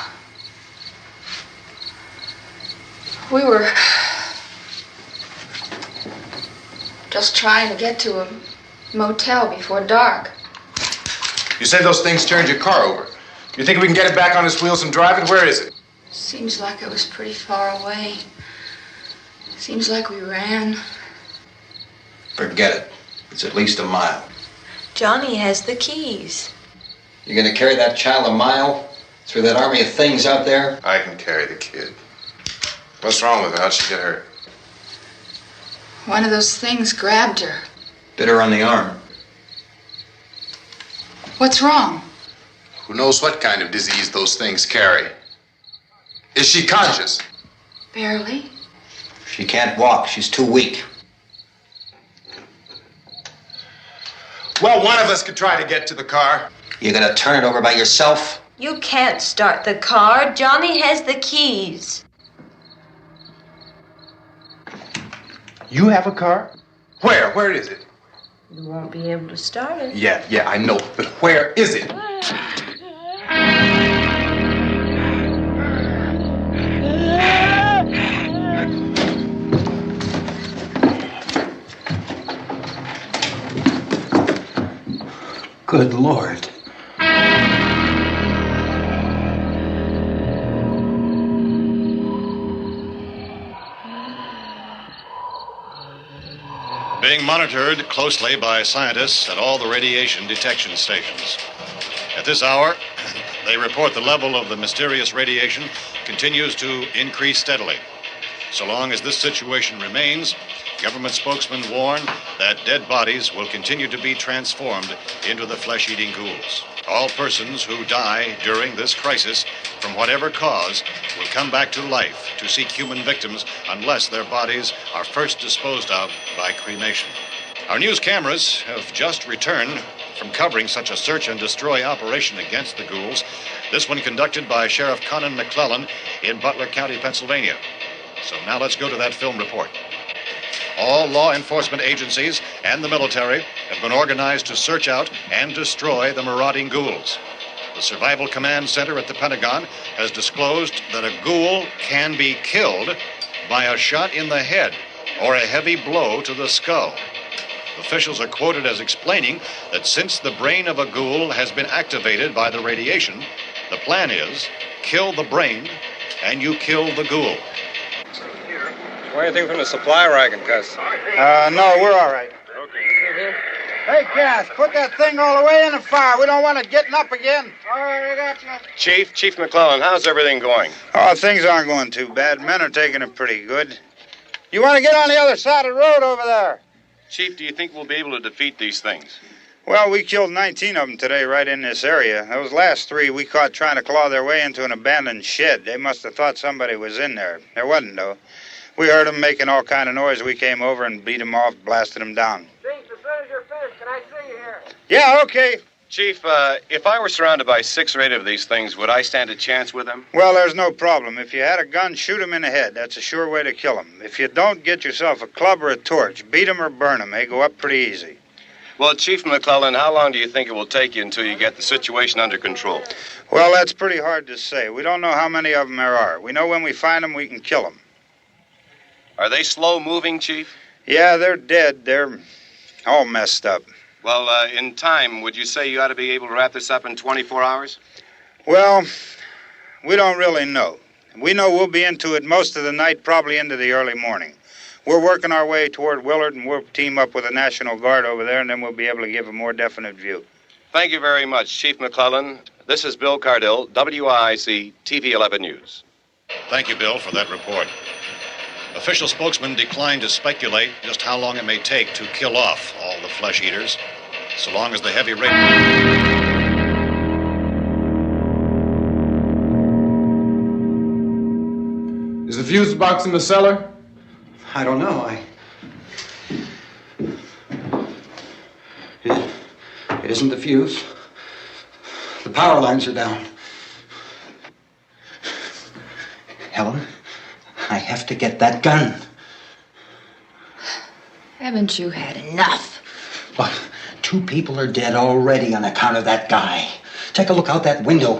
We were just trying to get to a motel before dark. You say those things turned your car over. You think we can get it back on its wheels and drive it? Where is it? Seems like it was pretty far away. Seems like we ran. Forget it. It's at least a mile. Johnny has the keys. You're gonna carry that child a mile through that army of things out there? I can carry the kid. What's wrong with her? How'd she get hurt? One of those things grabbed her. Bit her on the arm. What's wrong? Who knows what kind of disease those things carry? Is she conscious? Barely. She can't walk. She's too weak. Well, one of us could try to get to the car. You gonna turn it over by yourself? You can't start the car. Johnny has the keys. You have a car? Where? Where is it? You won't be able to start it. Yeah, I know. But where is it? Good Lord. Being monitored closely by scientists at all the radiation detection stations. At this hour, they report the level of the mysterious radiation continues to increase steadily. So long as this situation remains, government spokesmen warn that dead bodies will continue to be transformed into the flesh-eating ghouls. All persons who die during this crisis, from whatever cause, will come back to life to seek human victims unless their bodies are first disposed of by cremation. Our news cameras have just returned from covering such a search and destroy operation against the ghouls, this one conducted by Sheriff Conan McClellan in Butler County, Pennsylvania. So now let's go to that film report. All law enforcement agencies and the military have been organized to search out and destroy the marauding ghouls. The Survival Command Center at the Pentagon has disclosed that a ghoul can be killed by a shot in the head or a heavy blow to the skull. Officials are quoted as explaining that since the brain of a ghoul has been activated by the radiation, the plan is kill the brain and you kill the ghoul. Want anything from the supply wagon, Gus? No, we're all right. Okay. Hey, Cass, put that thing all the way in the fire. We don't want it getting up again. All right, I got you. Chief McClellan, how's everything going? Oh, things aren't going too bad. Men are taking it pretty good. You want to get on the other side of the road over there? Chief, do you think we'll be able to defeat these things? Well, we killed 19 of them today right in this area. Those last 3 we caught trying to claw their way into an abandoned shed. They must have thought somebody was in there. There wasn't, though. We heard them making all kind of noise. We came over and beat them off, blasted them down. Chief, as soon as you're finished, can I see you here? Yeah, okay. Chief, if I were surrounded by 6 or 8 of these things, would I stand a chance with them? Well, there's no problem. If you had a gun, shoot them in the head. That's a sure way to kill them. If you don't, get yourself a club or a torch. Beat them or burn them. They go up pretty easy. Well, Chief McClellan, how long do you think it will take you until you get the situation under control? Well, that's pretty hard to say. We don't know how many of them there are. We know when we find them, we can kill them. Are they slow-moving, Chief? Yeah, they're dead. They're all messed up. Well, in time, would you say you ought to be able to wrap this up in 24 hours? Well, we don't really know. We know we'll be into it most of the night, probably into the early morning. We're working our way toward Willard, and we'll team up with the National Guard over there, and then we'll be able to give a more definite view. Thank you very much, Chief McClellan. This is Bill Cardill, WIC TV 11 News. Thank you, Bill, for that report. Official spokesmen declined to speculate just how long it may take to kill off all the flesh eaters, so long as the heavy rain... Is the fuse box in the cellar? I don't know. It isn't the fuse. The power lines are down. Helen, I have to get that gun. Haven't you had enough? Look, 2 people are dead already on account of that guy. Take a look out that window.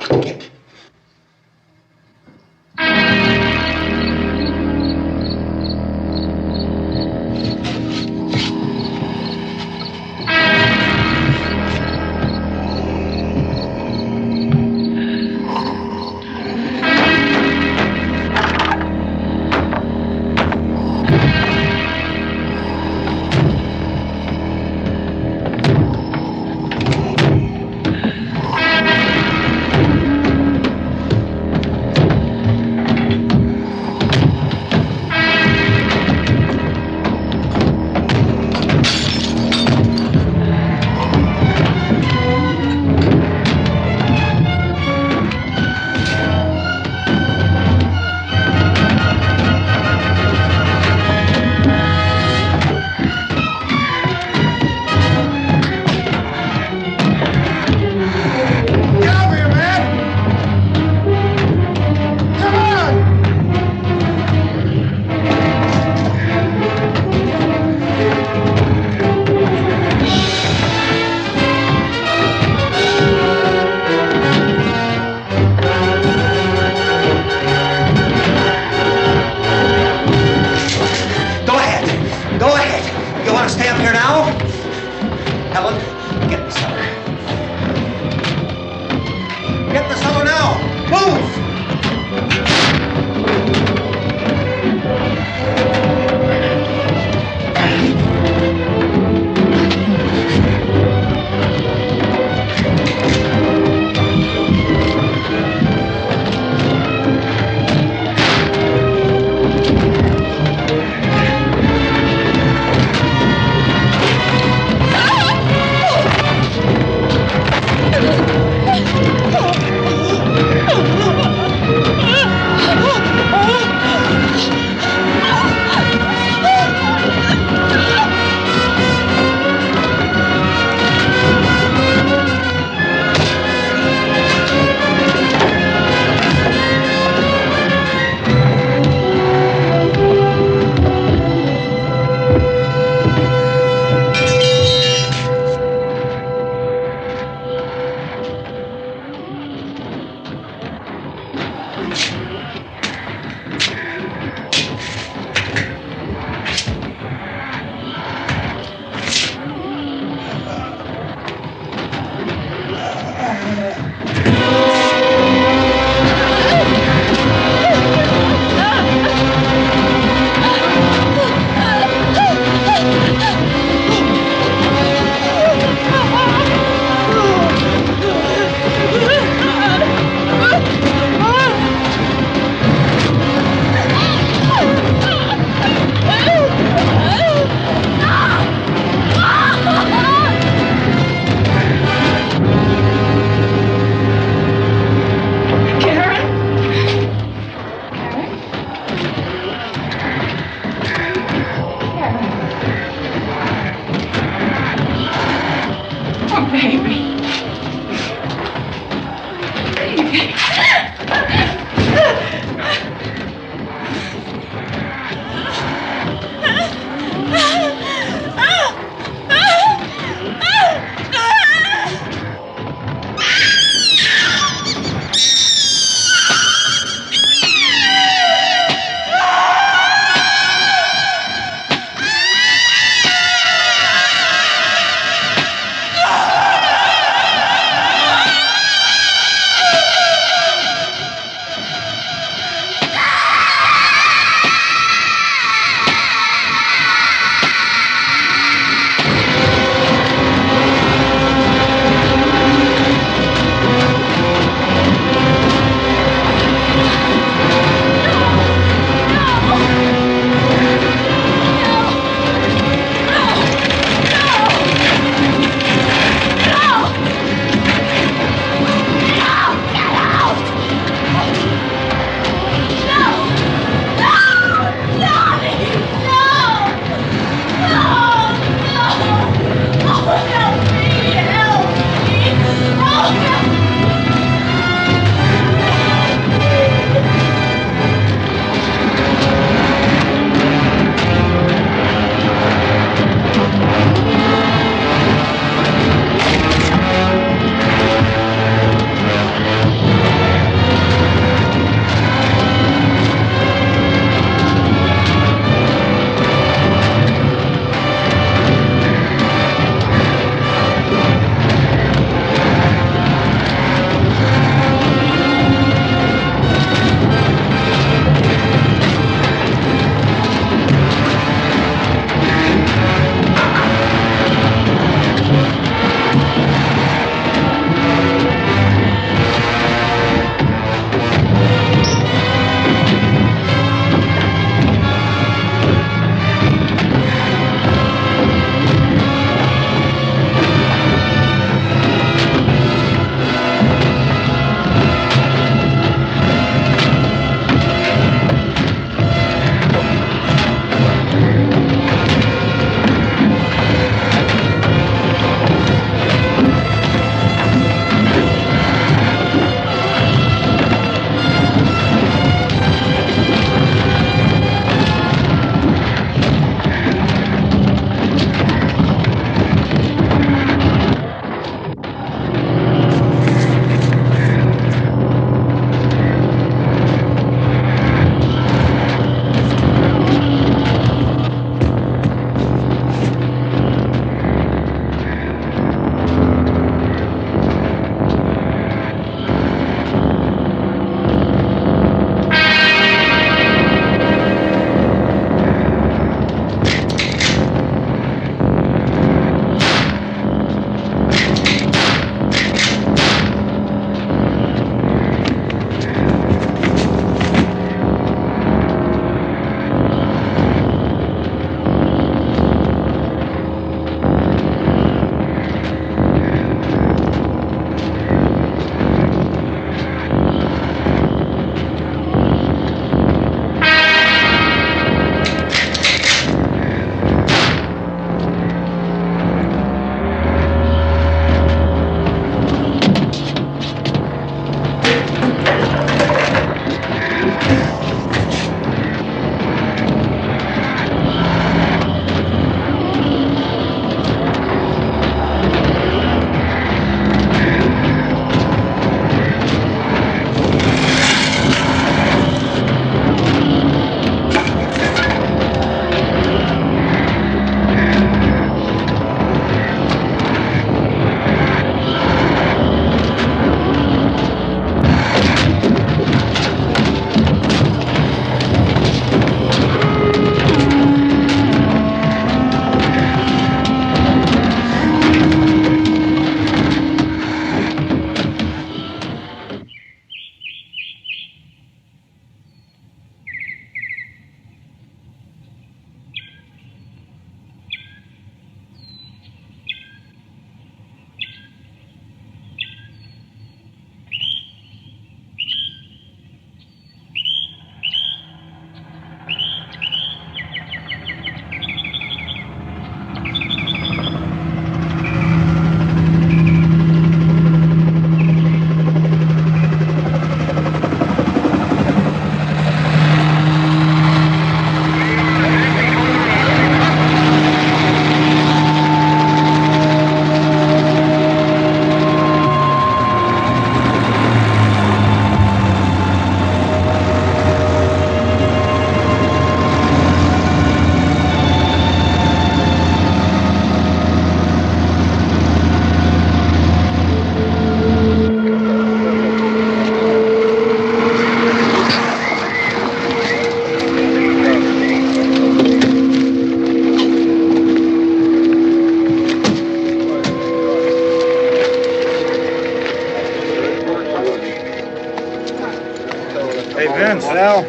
Vince, Al,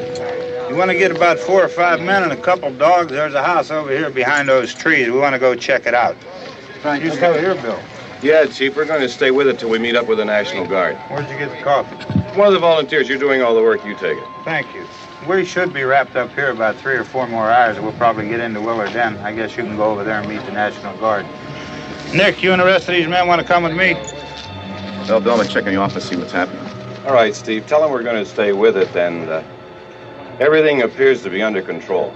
you want to get about 4 or 5 men and a couple dogs? There's a house over here behind those trees. We want to go check it out. Right. You still here, Bill? Yeah, Chief, we're going to stay with it till we meet up with the National Guard. Where'd you get the coffee? One of the volunteers. You're doing all the work. You take it. Thank you. We should be wrapped up here about 3 or 4 more hours. We'll probably get into Willard then. I guess you can go over there and meet the National Guard. Nick, you and the rest of these men want to come with me? Well, Bill, I'm check in the office, see what's happening. All right, Steve. Tell them we're going to stay with it, and everything appears to be under control.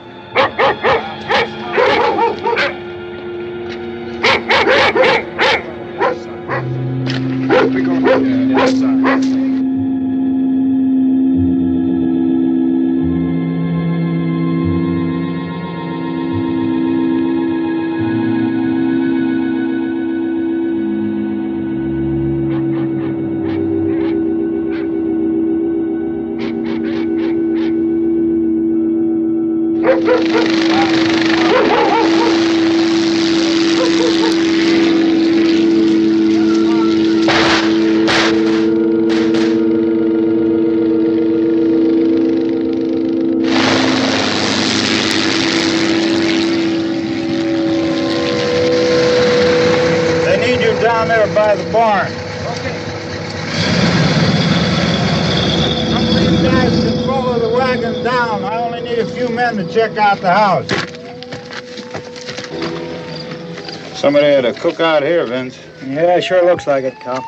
Down there by the barn. Some of these guys can follow the wagon down. I only need a few men to check out the house. Somebody had a cookout here, Vince. Yeah, sure looks like it, Cop.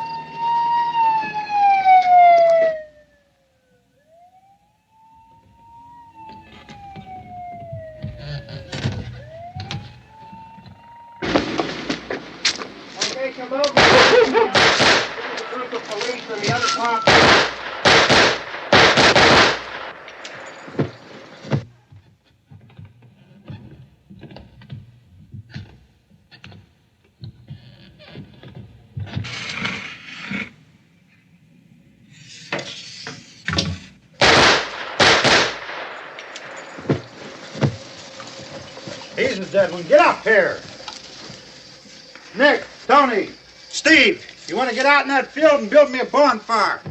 He's the dead one. Get up here. Nick, Tony, Steve, you want to get out in that field and build me a bonfire?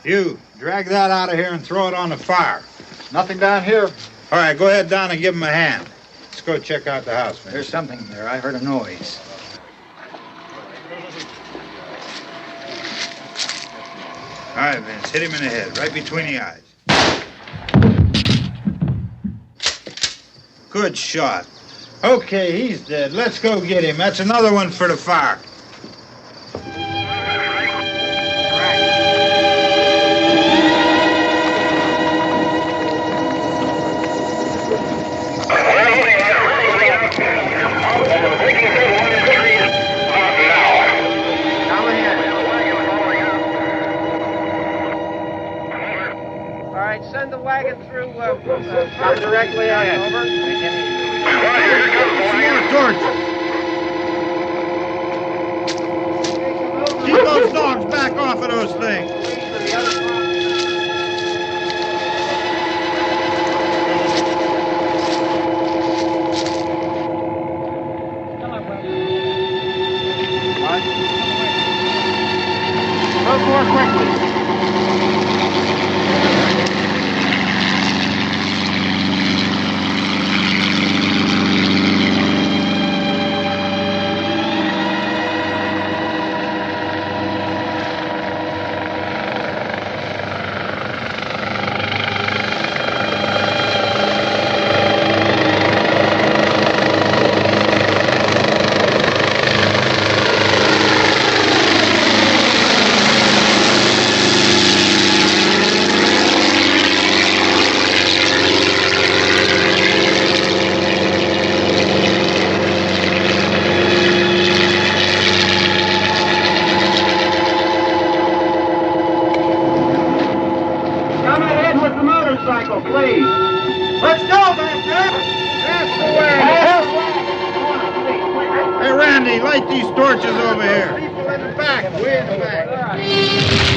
You, drag that out of here and throw it on the fire. Nothing down here. All right, go ahead down and give him a hand. Let's go check out the house, man. There's something there. I heard a noise. All right, Vince, hit him in the head, right between the eyes. Good shot. Okay, he's dead. Let's go get him. That's another one for the fire. Send the wagon through, not directly ahead. Over. Keep those dogs back off of those things. Move more quickly. Please. Let's go back there. That's the way. Hey, Randy, light these torches over here. People in the back, way in the back.